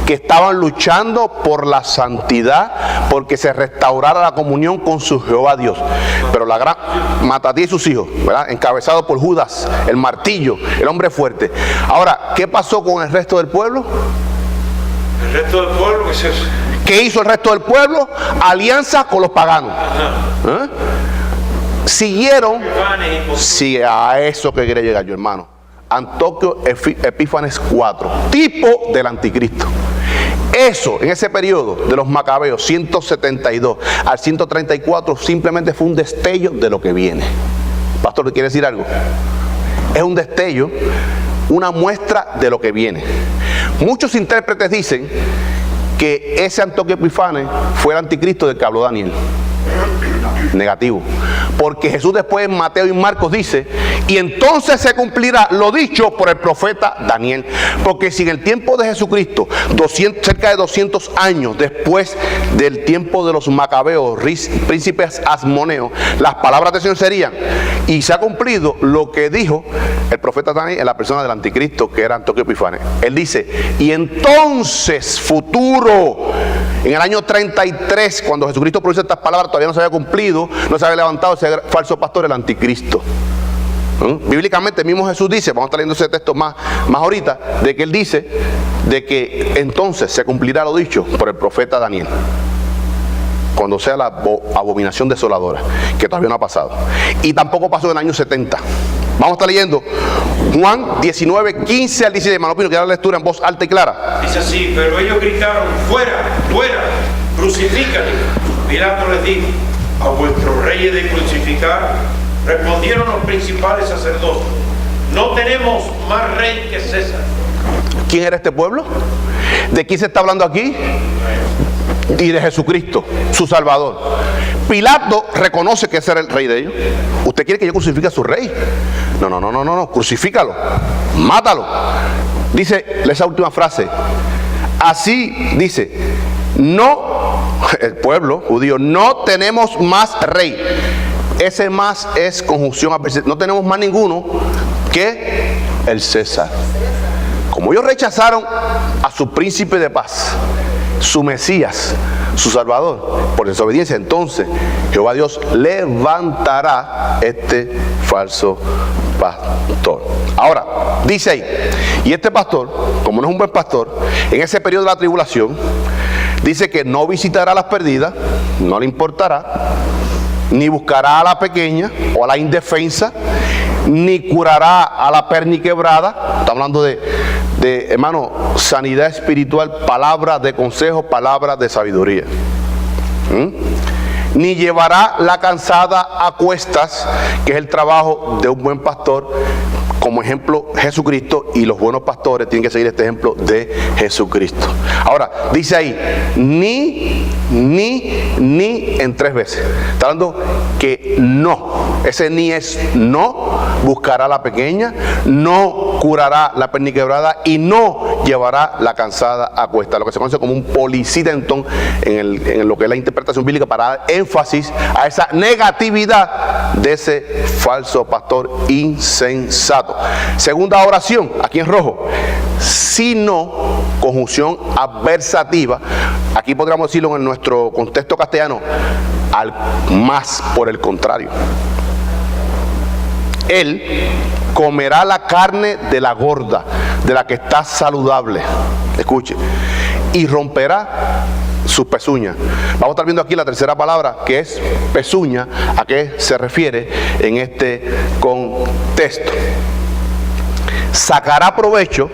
que estaban luchando por la santidad, porque se restaurara la comunión con su Jehová Dios. Pero la gran Matatí y sus hijos, ¿verdad?, encabezado por Judas, el martillo, el hombre fuerte. Ahora, ¿qué pasó con el resto del pueblo? El resto del pueblo, ¿qué es eso? ¿Qué hizo el resto del pueblo? Alianza con los paganos. ¿Eh? Siguieron. Sí, a eso que quería llegar yo, hermano. Antioquio Epífanes 4, tipo del anticristo. Eso, en ese periodo de los Macabeos, 172 al 134, simplemente fue un destello de lo que viene. Pastor, ¿te quiere decir algo? Es un destello, una muestra de lo que viene. Muchos intérpretes dicen que ese Antioquio Epífanes fue el anticristo del que habló Daniel. Negativo, porque Jesús después en Mateo y Marcos dice: y entonces se cumplirá lo dicho por el profeta Daniel. Porque si en el tiempo de Jesucristo, cerca de 200 años después del tiempo de los Macabeos, príncipes asmoneos, las palabras del Señor serían: y se ha cumplido lo que dijo el profeta Daniel en la persona del anticristo, que era Antioquio Epífanes. Él dice: y entonces, futuro, en el año 33, cuando Jesucristo pronunció estas palabras, todavía no se había cumplido, no se había levantado ese falso pastor, el anticristo. Bíblicamente el mismo Jesús dice, vamos a estar leyendo ese texto más ahorita, de que él dice de que entonces se cumplirá lo dicho por el profeta Daniel, cuando sea la abominación desoladora, que todavía no ha pasado, y tampoco pasó en el año 70. Vamos a estar leyendo Juan 19, 15 al 16. Hermano Pino, que da la lectura en voz alta y clara. Dice así: pero ellos gritaron: fuera, fuera, crucifícale. Pilato les dijo: a vuestro rey he de crucificar. Respondieron los principales sacerdotes: no tenemos más rey que César. ¿Quién era este pueblo? ¿De quién se está hablando aquí? Y de Jesucristo, su Salvador. Pilato reconoce que ese era el rey de ellos. ¿Usted quiere que yo crucifique a su rey? No, crucifícalo, mátalo. Dice esa última frase. Así dice: no, el pueblo judío, no tenemos más rey. Ese más es conjunción adversaria. No tenemos más ninguno que el César. Como ellos rechazaron a su príncipe de paz, su Mesías, su Salvador, por desobediencia, entonces Jehová Dios levantará este falso pastor. Ahora, dice ahí, y este pastor, como no es un buen pastor, en ese periodo de la tribulación, dice que no visitará a las perdidas, no le importará, ni buscará a la pequeña o a la indefensa, ni curará a la perniquebrada. Está hablando de hermano, sanidad espiritual, palabras de consejo, palabras de sabiduría. Ni llevará la cansada a cuestas, que es el trabajo de un buen pastor. Como ejemplo, Jesucristo, y los buenos pastores tienen que seguir este ejemplo de Jesucristo. Ahora, dice ahí, ni en 3 veces. Está hablando que no. Ese ni es no buscará a la pequeña, no curará la perniquebrada y no llevará la cansada a cuesta. Lo que se conoce como un policitentón en lo que es la interpretación bíblica, para dar énfasis a esa negatividad de ese falso pastor insensato. Segunda oración, aquí en rojo: sino, conjunción adversativa. Aquí podríamos decirlo en nuestro contexto castellano: al más, por el contrario. él comerá la carne de la gorda, de la que está saludable. Escuche. Y romperá sus pezuñas. Vamos a estar viendo aquí la tercera palabra, que es pezuña, a qué se refiere en este contexto. Sacará provecho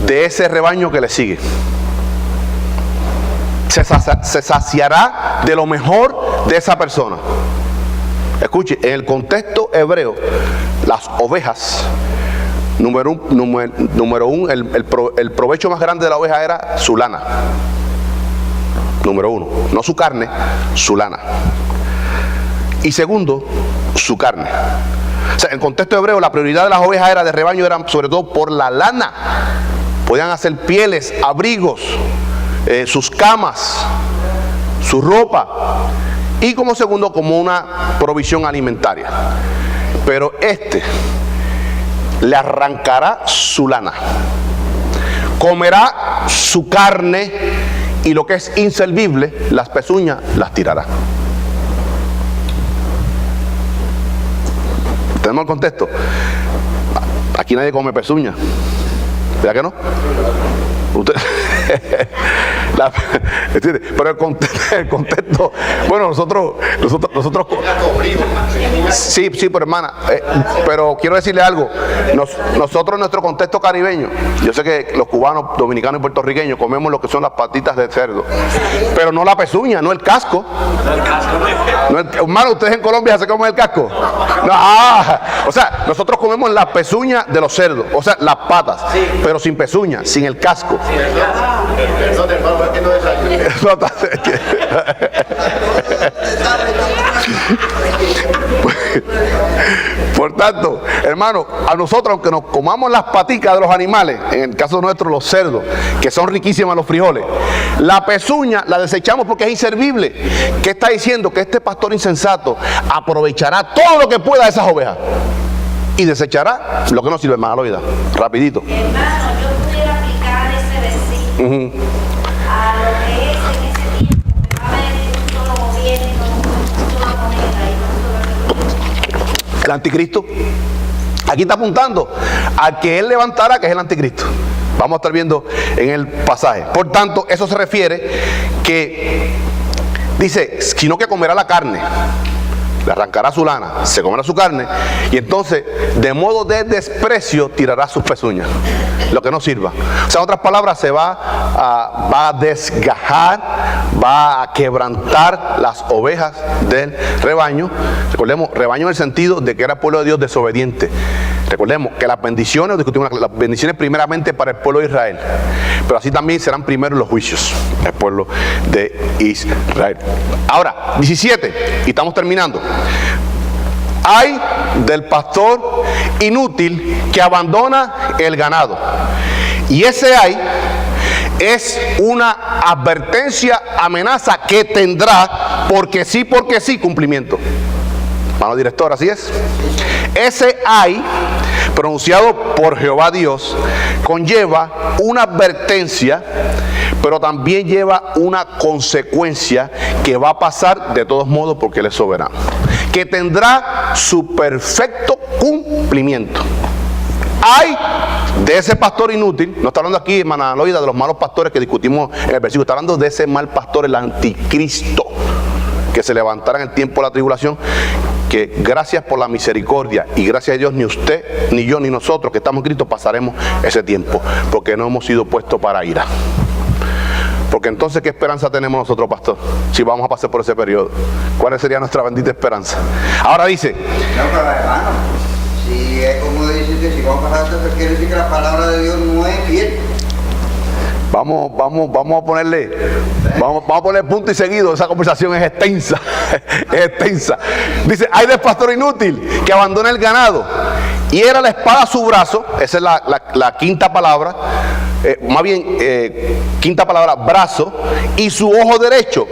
de ese rebaño que le sigue. Se saciará de lo mejor de esa persona. Escuche, en el contexto hebreo, las ovejas, número uno, el provecho más grande de la oveja era su lana. Número uno, no su carne, su lana. Y segundo, su carne. O sea, en el contexto hebreo, la prioridad de las ovejas era de rebaño, era sobre todo por la lana. Podían hacer pieles, abrigos, sus camas, su ropa. Y como segundo, como una provisión alimentaria. Pero le arrancará su lana, comerá su carne, y lo que es inservible, las pezuñas, las tirará. ¿Tenemos el contexto? Aquí nadie come pezuñas, ¿verdad que no? Usted, pero el contexto, bueno, nosotros sí, pero hermana, pero quiero decirle algo. Nosotros en nuestro contexto caribeño, yo sé que los cubanos, dominicanos y puertorriqueños comemos lo que son las patitas de cerdo, pero no la pezuña, no el casco. Hermano, ustedes en Colombia se comen el casco. No, o sea, nosotros comemos las pezuñas de los cerdos, o sea, las patas, pero sin pezuña, sin el casco. Perdón, hermano, es que no desayuno. Por tanto, hermano, a nosotros, aunque nos comamos las paticas de los animales, en el caso nuestro los cerdos, que son riquísimas los frijoles, la pezuña la desechamos porque es inservible. ¿Qué está diciendo? Que este pastor insensato aprovechará todo lo que pueda de esas ovejas y desechará lo que no sirve. Hermano, oída, rapidito. Hermano, yo pudiera aplicar ese versículo a lo que es en ese tiempo que va a haber un solo gobierno, una sola moneda y una sola religión. El anticristo. Aquí está apuntando a que él levantará, que es el anticristo. Vamos a estar viendo en el pasaje. Por tanto, eso se refiere que dice, sino que comerá la carne, le arrancará su lana, se comerá su carne, y entonces de modo de desprecio tirará sus pezuñas, lo que no sirva. O sea, en otras palabras, se va a desgajar, va a quebrantar las ovejas del rebaño. Recordemos, rebaño en el sentido de que era el pueblo de Dios desobediente. Recordemos que las bendiciones, discutimos las bendiciones primeramente para el pueblo de Israel, pero así también serán primero los juicios, el pueblo de Israel. Ahora, 17, y estamos terminando. Ay del pastor inútil que abandona el ganado. Y ese ay es una advertencia, amenaza que tendrá, porque sí, cumplimiento. Mano directora, así es. Ese ay, pronunciado por Jehová Dios, conlleva una advertencia, pero también lleva una consecuencia que va a pasar de todos modos porque Él es soberano, que tendrá su perfecto cumplimiento. Ay de ese pastor inútil, no está hablando aquí, hermana Loida, de los malos pastores que discutimos en el versículo, está hablando de ese mal pastor, el anticristo, que se levantará en el tiempo de la tribulación, que gracias por la misericordia y gracias a Dios ni usted, ni yo, ni nosotros que estamos en Cristo pasaremos ese tiempo, porque no hemos sido puestos para ira. Porque entonces, ¿qué esperanza tenemos nosotros, pastor? Si vamos a pasar por ese periodo, ¿cuál sería nuestra bendita esperanza? Ahora dice, no, pero hermano, si es como dice que si vamos a pasar, entonces quiere decir que la palabra de Dios no es fiel. Vamos a ponerle punto y seguido. Esa conversación es extensa. Es extensa. Dice, ay del pastor inútil que abandona el ganado. Y era la espada a su brazo. Esa es la quinta palabra. Quinta palabra, brazo. Y su ojo derecho.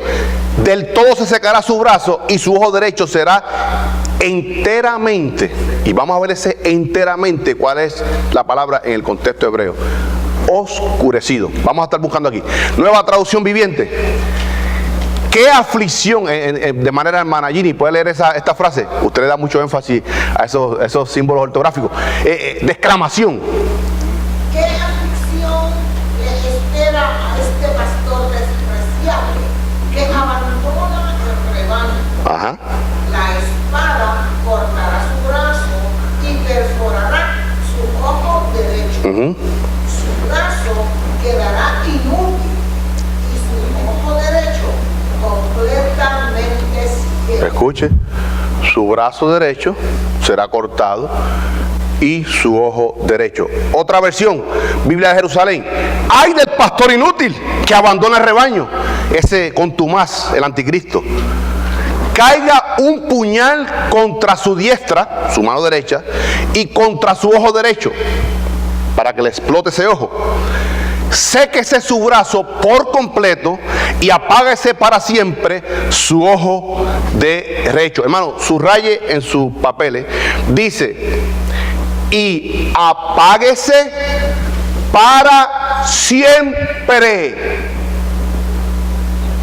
Del todo se secará su brazo y su ojo derecho será enteramente. Y vamos a ver ese enteramente, cuál es la palabra en el contexto hebreo. Oscurecido. Vamos a estar buscando aquí. Nueva traducción viviente. ¿Qué aflicción? De manera, hermana Gini, ¿puede leer esta frase? Usted le da mucho énfasis a esos símbolos ortográficos. De exclamación. ¿Qué aflicción le espera a este pastor despreciable que abandona el rebaño? Ajá. La espada cortará su brazo y perforará su ojo derecho. Su brazo quedará inútil y su ojo derecho completamente ciego. Escuche, su brazo derecho será cortado y su ojo derecho. Otra versión, Biblia de Jerusalén. ¡Ay del pastor inútil que abandona el rebaño! Ese contumaz, el anticristo. Caiga un puñal contra su diestra, su mano derecha, y contra su ojo derecho, para que le explote ese ojo. Séquese su brazo por completo y apáguese para siempre su ojo derecho. Hermano, subraye en sus papeles, dice, y apáguese para siempre,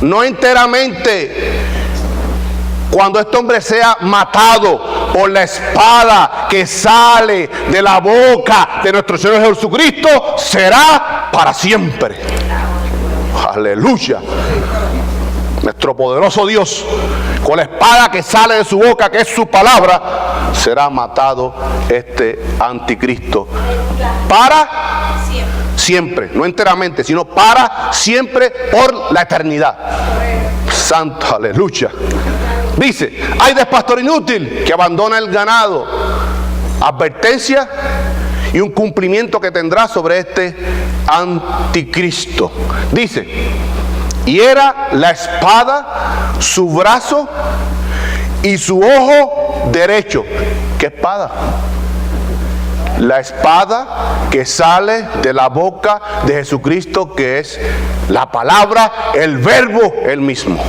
no enteramente. Cuando este hombre sea matado por la espada que sale de la boca de nuestro Señor Jesucristo, será para siempre. Aleluya. Nuestro poderoso Dios, con la espada que sale de su boca, que es su palabra, será matado este anticristo para siempre, no enteramente, sino para siempre, por la eternidad. Santo, aleluya. Dice, hay de pastor inútil que abandona el ganado. Advertencia y un cumplimiento que tendrá sobre este anticristo. Dice, y era la espada su brazo y su ojo derecho. ¿Qué espada? La espada que sale de la boca de Jesucristo, que es la palabra, el verbo, el mismo.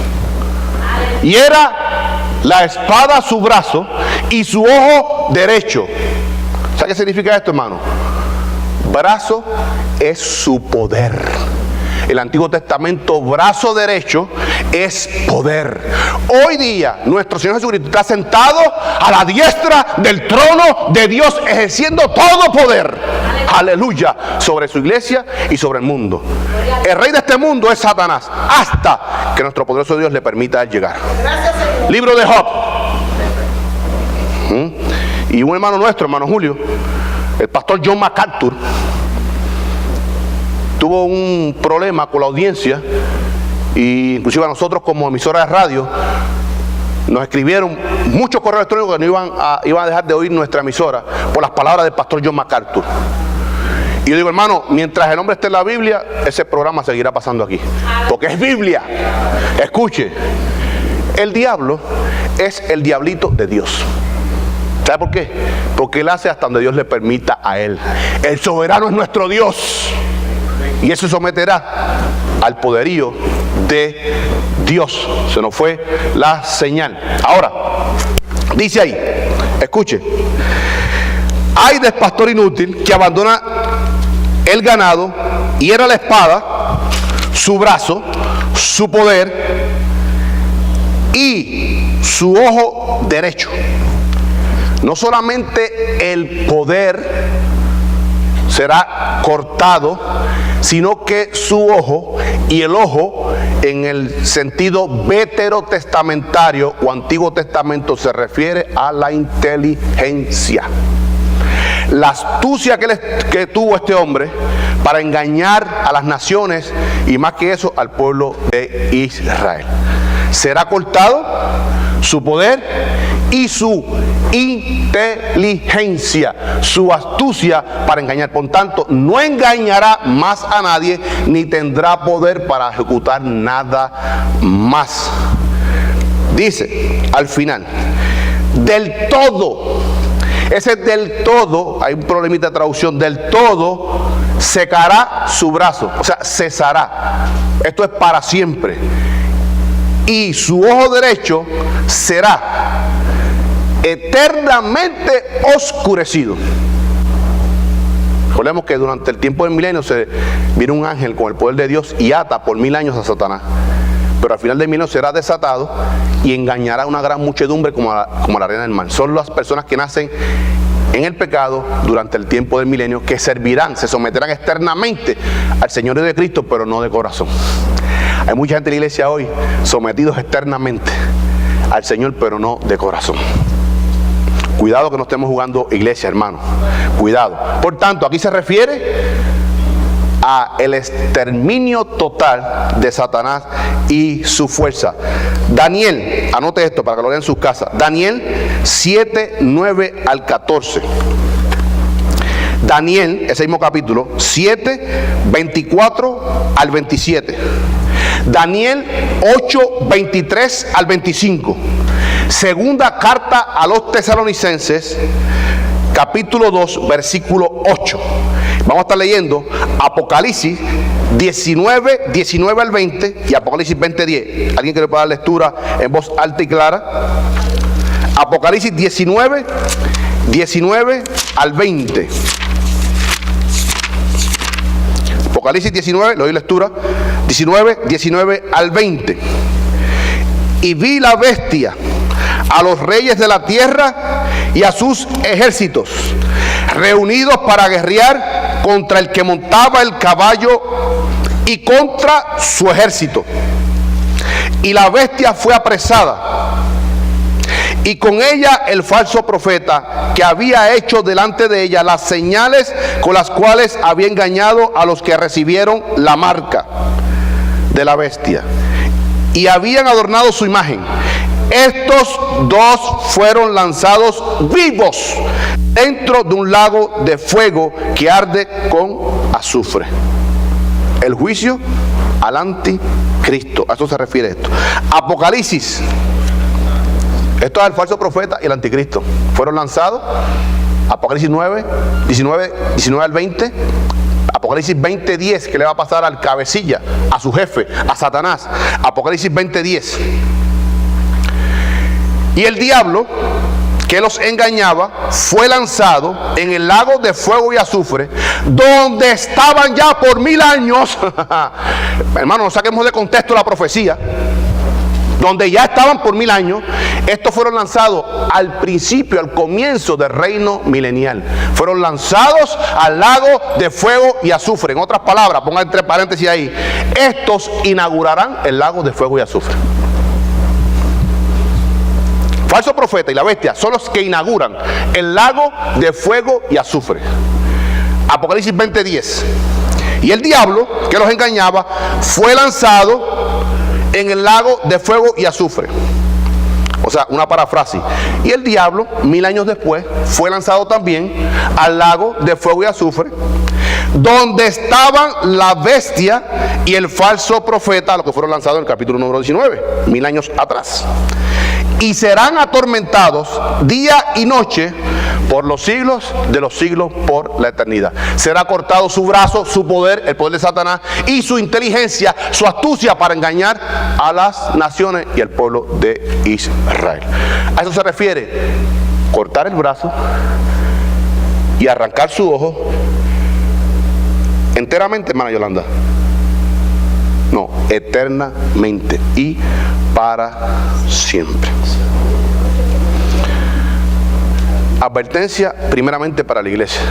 Y era la espada su brazo y su ojo derecho. ¿Sabe qué significa esto, hermano? Brazo es su poder. El Antiguo Testamento, brazo derecho es poder. Hoy día nuestro Señor Jesucristo está sentado a la diestra del trono de Dios, ejerciendo todo poder, aleluya, sobre su iglesia y sobre el mundo. El rey de este mundo es Satanás, hasta que nuestro poderoso Dios le permita llegar. Libro de Job. Y un hermano nuestro, hermano Julio, el pastor John MacArthur, tuvo un problema con la audiencia, y inclusive a nosotros como emisora de radio nos escribieron muchos correos electrónicos que no iban a dejar de oír nuestra emisora por las palabras del pastor John MacArthur. Y yo digo, hermano, mientras el hombre esté en la Biblia, ese programa seguirá pasando aquí, porque es Biblia. Escuche, el diablo es el diablito de Dios. ¿Sabe por qué? Porque él hace hasta donde Dios le permita a él. El soberano es nuestro Dios, y eso someterá al poderío de Dios. Se nos fue la señal. Ahora, dice ahí, escuche, hay del pastor inútil que abandona el ganado, y era la espada su brazo, su poder y su ojo derecho. No solamente el poder será cortado, sino que su ojo, y el ojo en el sentido veterotestamentario o Antiguo Testamento se refiere a la inteligencia. La astucia que tuvo este hombre para engañar a las naciones, y más que eso al pueblo de Israel. Será cortado su poder y su inteligencia, su astucia para engañar. Por tanto, no engañará más a nadie, ni tendrá poder para ejecutar nada más. Dice al final, del todo. Ese del todo, hay un problemita de traducción, del todo secará su brazo, o sea, cesará. Esto es para siempre. Y su ojo derecho será eternamente oscurecido. Recordemos que durante el tiempo del milenio se viene un ángel con el poder de Dios y ata por 1000 años a Satanás. pero al final del milenio será desatado y engañará a una gran muchedumbre como la arena del mar. Son las personas que nacen en el pecado durante el tiempo del milenio, que servirán, se someterán externamente al señorío de Cristo, pero no de corazón. Hay mucha gente en la iglesia hoy sometidos externamente al Señor, pero no de corazón. Cuidado que no estemos jugando iglesia, hermano. Cuidado. Por tanto, aquí se refiere a el exterminio total de Satanás y su fuerza. Daniel, anote esto para que lo lean en sus casas. Daniel 7, 9 al 14. Daniel, ese mismo capítulo, 7, 24 al 27. Daniel 8, 23 al 25. Segunda carta a los Tesalonicenses, capítulo 2, versículo 8. Vamos a estar leyendo Apocalipsis 19, 19 al 20 y Apocalipsis 20, 10. ¿Alguien quiere dar lectura en voz alta y clara? Apocalipsis 19, 19 al 20. Apocalipsis 19, le doy lectura, 19, 19 al 20. Y vi la bestia, a los reyes de la tierra y a sus ejércitos, reunidos para guerrear contra el que montaba el caballo y contra su ejército. Y la bestia fue apresada, y con ella el falso profeta, que había hecho delante de ella las señales con las cuales había engañado a los que recibieron la marca de la bestia y habían adornado su imagen. Estos dos fueron lanzados vivos dentro de un lago de fuego que arde con azufre. El juicio al anticristo. A eso se refiere esto. Apocalipsis. Esto es el falso profeta y el anticristo. Fueron lanzados. Apocalipsis 9, 19 al 20. Apocalipsis 20, 10, que le va a pasar al cabecilla, a su jefe, a Satanás. Apocalipsis 20, 10. Y el diablo que los engañaba fue lanzado en el lago de fuego y azufre, donde estaban ya por 1000 años. Hermano, no saquemos de contexto la profecía. Donde ya estaban por 1000 años. Estos fueron lanzados al principio, al comienzo del reino milenial. Fueron lanzados al lago de fuego y azufre. En otras palabras, pongan entre paréntesis ahí, estos inaugurarán el lago de fuego y azufre. Falso profeta y la bestia son los que inauguran el lago de fuego y azufre. Apocalipsis 20:10. Y el diablo que los engañaba fue lanzado en el lago de fuego y azufre. O sea, una parafrasis. Y el diablo, 1000 años después, fue lanzado también al lago de fuego y azufre, donde estaban la bestia y el falso profeta, los que fueron lanzados en el capítulo número 19, 1000 años atrás. Y serán atormentados día y noche por los siglos de los siglos, por la eternidad. Será cortado su brazo, su poder, el poder de Satanás, y su inteligencia, su astucia para engañar a las naciones y al pueblo de Israel. A eso se refiere cortar el brazo y arrancar su ojo enteramente, hermana Yolanda. No, eternamente y para siempre. Advertencia primeramente para la iglesia.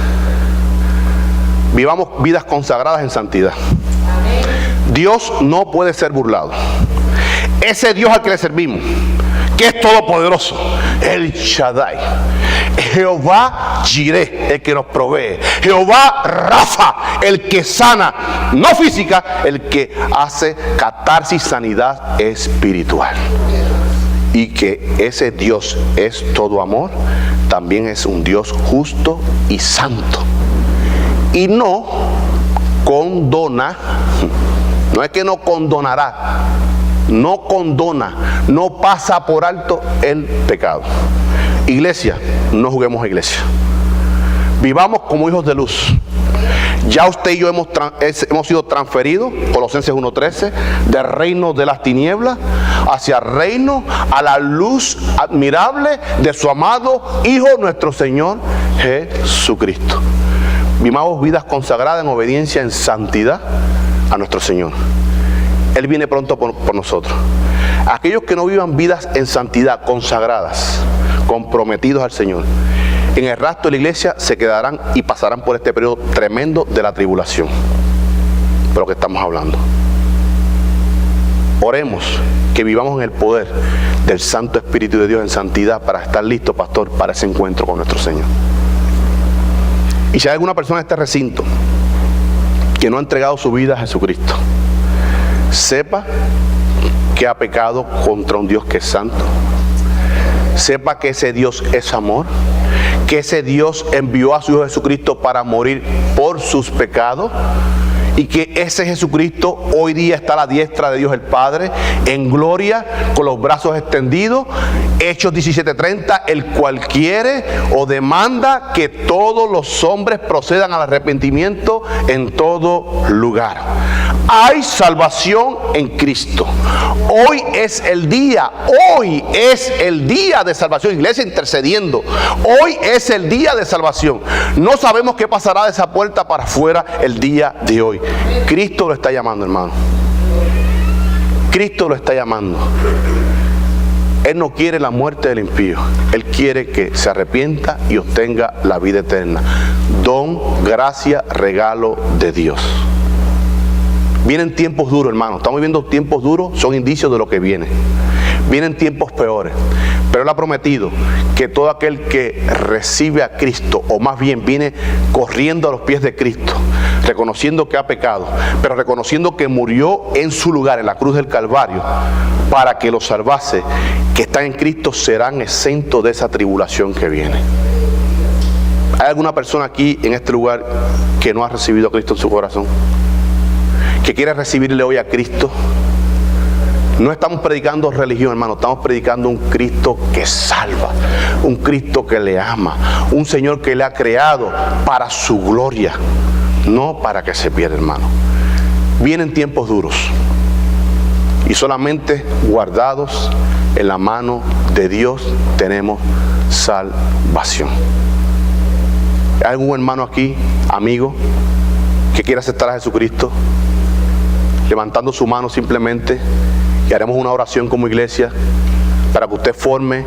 Vivamos vidas consagradas en santidad. Dios no puede ser burlado. Ese Dios al que le servimos, que es todopoderoso, el Shaddai, Jehová Jireh, el que nos provee, Jehová Rafa, el que sana, no física, el que hace catarsis, sanidad espiritual. Y que ese Dios es todo amor, también es un Dios justo y santo. Y no condona, no es que no condonará, no condona, no pasa por alto el pecado. Iglesia, no juguemos a iglesia. Vivamos como hijos de luz. Ya usted y yo hemos sido transferidos, Colosenses 1:13, del reino de las tinieblas hacia el reino a la luz admirable de su amado Hijo, nuestro Señor Jesucristo. Vivamos vidas consagradas en obediencia, en santidad a nuestro Señor. Él viene pronto por nosotros. Aquellos que no vivan vidas en santidad, consagradas, comprometidos al Señor, en el rastro de la iglesia se quedarán y pasarán por este periodo tremendo de la tribulación. De lo que estamos hablando. Oremos que vivamos en el poder del Santo Espíritu de Dios en santidad para estar listos, pastor, para ese encuentro con nuestro Señor. Y si hay alguna persona en este recinto que no ha entregado su vida a Jesucristo, sepa que ha pecado contra un Dios que es santo. Sepa que ese Dios es amor, que ese Dios envió a su Hijo Jesucristo para morir por sus pecados, y que ese Jesucristo hoy día está a la diestra de Dios el Padre, en gloria, con los brazos extendidos. Hechos 17:30, el cual quiere o demanda que todos los hombres procedan al arrepentimiento en todo lugar. Hay salvación en Cristo. Hoy es el día de salvación. Iglesia intercediendo. Hoy es el día de salvación. No sabemos qué pasará de esa puerta para afuera el día de hoy. Cristo lo está llamando, hermano. Cristo lo está llamando. Él no quiere la muerte del impío. Él quiere que se arrepienta y obtenga la vida eterna. Don, gracia, regalo de Dios. Vienen tiempos duros, hermano. Estamos viviendo tiempos duros, son indicios de lo que viene. Vienen tiempos peores. Pero Él ha prometido que todo aquel que recibe a Cristo, o más bien viene corriendo a los pies de Cristo, reconociendo que ha pecado, pero reconociendo que murió en su lugar, en la cruz del Calvario, para que los salvase, que están en Cristo, serán exentos de esa tribulación que viene. ¿Hay alguna persona aquí en este lugar que no ha recibido a Cristo en su corazón? ¿Que quiere recibirle hoy a Cristo? No estamos predicando religión, hermano, estamos predicando un Cristo que salva, un Cristo que le ama, un Señor que le ha creado para su gloria, no para que se pierda, hermano. Vienen tiempos duros y solamente guardados en la mano de Dios tenemos salvación. ¿Hay algún hermano aquí, amigo, que quiera aceptar a Jesucristo? Levantando su mano simplemente, y haremos una oración como iglesia para que usted forme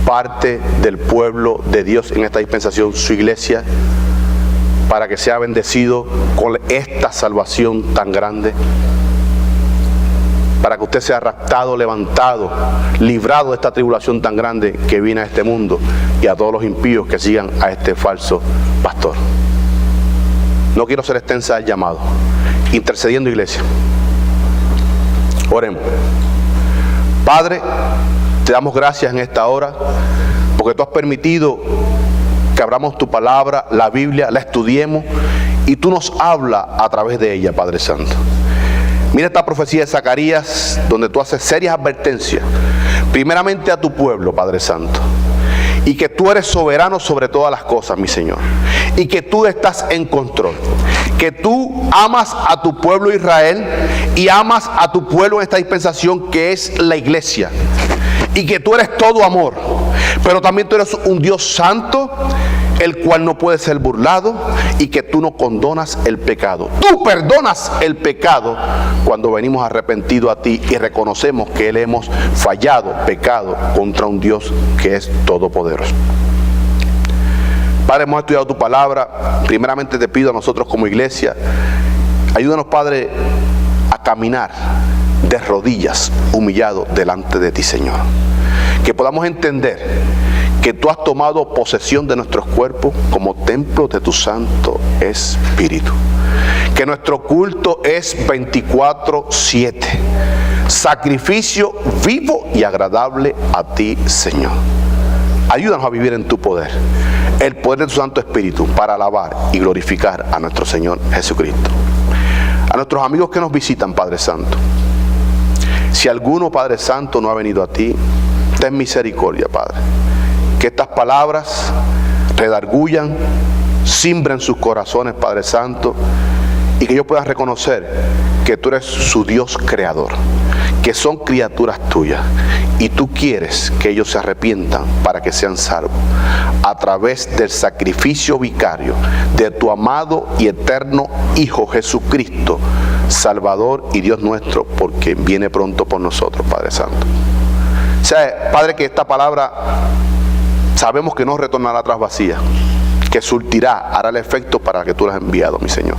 parte del pueblo de Dios en esta dispensación, su iglesia, para que sea bendecido con esta salvación tan grande, para que usted sea raptado, levantado, librado de esta tribulación tan grande que viene a este mundo y a todos los impíos que sigan a este falso pastor. No quiero ser extensa el llamado. Intercediendo, iglesia. Oremos. Padre, te damos gracias en esta hora porque tú has permitido que abramos tu palabra, la Biblia, la estudiemos y tú nos hablas a través de ella, Padre Santo. Mira esta profecía de Zacarías donde tú haces serias advertencias, primeramente a tu pueblo, Padre Santo, y que tú eres soberano sobre todas las cosas, mi Señor, y que tú estás en control, que tú amas a tu pueblo Israel y amas a tu pueblo en esta dispensación que es la iglesia, y que tú eres todo amor, pero también tú eres un Dios santo, el cual no puede ser burlado, y que tú no condonas el pecado. Tú perdonas el pecado cuando venimos arrepentidos a ti y reconocemos que Él hemos fallado, pecado contra un Dios que es todopoderoso. Padre, hemos estudiado tu palabra. Primeramente te pido a nosotros como iglesia, ayúdanos, Padre, a caminar de rodillas, humillados delante de ti, Señor. Que podamos entender que tú has tomado posesión de nuestros cuerpos como templo de tu Santo Espíritu. Que nuestro culto es 24/7, sacrificio vivo y agradable a ti, Señor. Ayúdanos a vivir en tu poder, el poder de tu Santo Espíritu, para alabar y glorificar a nuestro Señor Jesucristo. A nuestros amigos que nos visitan, Padre Santo, si alguno, Padre Santo, no ha venido a ti, ten misericordia, Padre. Que estas palabras redargullan, simbren sus corazones, Padre Santo, y que ellos puedan reconocer que tú eres su Dios creador, que son criaturas tuyas, y tú quieres que ellos se arrepientan para que sean salvos, a través del sacrificio vicario de tu amado y eterno Hijo Jesucristo, Salvador y Dios nuestro, porque viene pronto por nosotros, Padre Santo. O sea, Padre, que esta palabra sabemos que no retornará atrás vacía, que surtirá, hará el efecto para que tú la has enviado, mi Señor.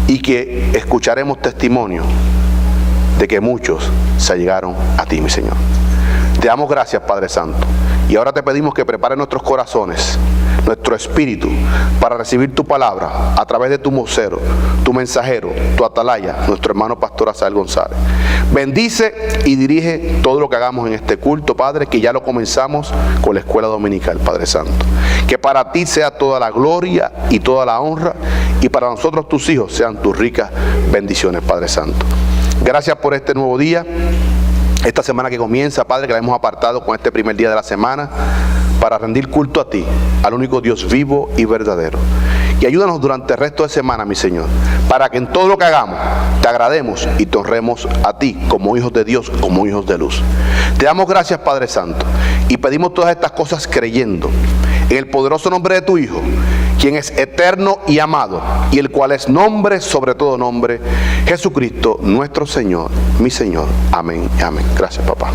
Y que escucharemos testimonio de que muchos se allegaron a ti, mi Señor. Te damos gracias, Padre Santo. Y ahora te pedimos que prepare nuestros corazones, nuestro espíritu, para recibir tu palabra a través de tu vocero, tu mensajero, tu atalaya, nuestro hermano pastor Asael González. Bendice y dirige todo lo que hagamos en este culto, Padre, que ya lo comenzamos con la escuela dominical, Padre Santo. Que para ti sea toda la gloria y toda la honra, y para nosotros tus hijos sean tus ricas bendiciones, Padre Santo. Gracias por este nuevo día, esta semana que comienza, Padre, que la hemos apartado con este primer día de la semana para rendir culto a ti, al único Dios vivo y verdadero. Y ayúdanos durante el resto de semana, mi Señor, para que en todo lo que hagamos te agrademos y te honremos a ti como hijos de Dios, como hijos de luz. Te damos gracias, Padre Santo, y pedimos todas estas cosas creyendo en el poderoso nombre de tu Hijo, quien es eterno y amado, y el cual es nombre sobre todo nombre, Jesucristo, nuestro Señor, mi Señor. Amén y amén. Gracias, papá.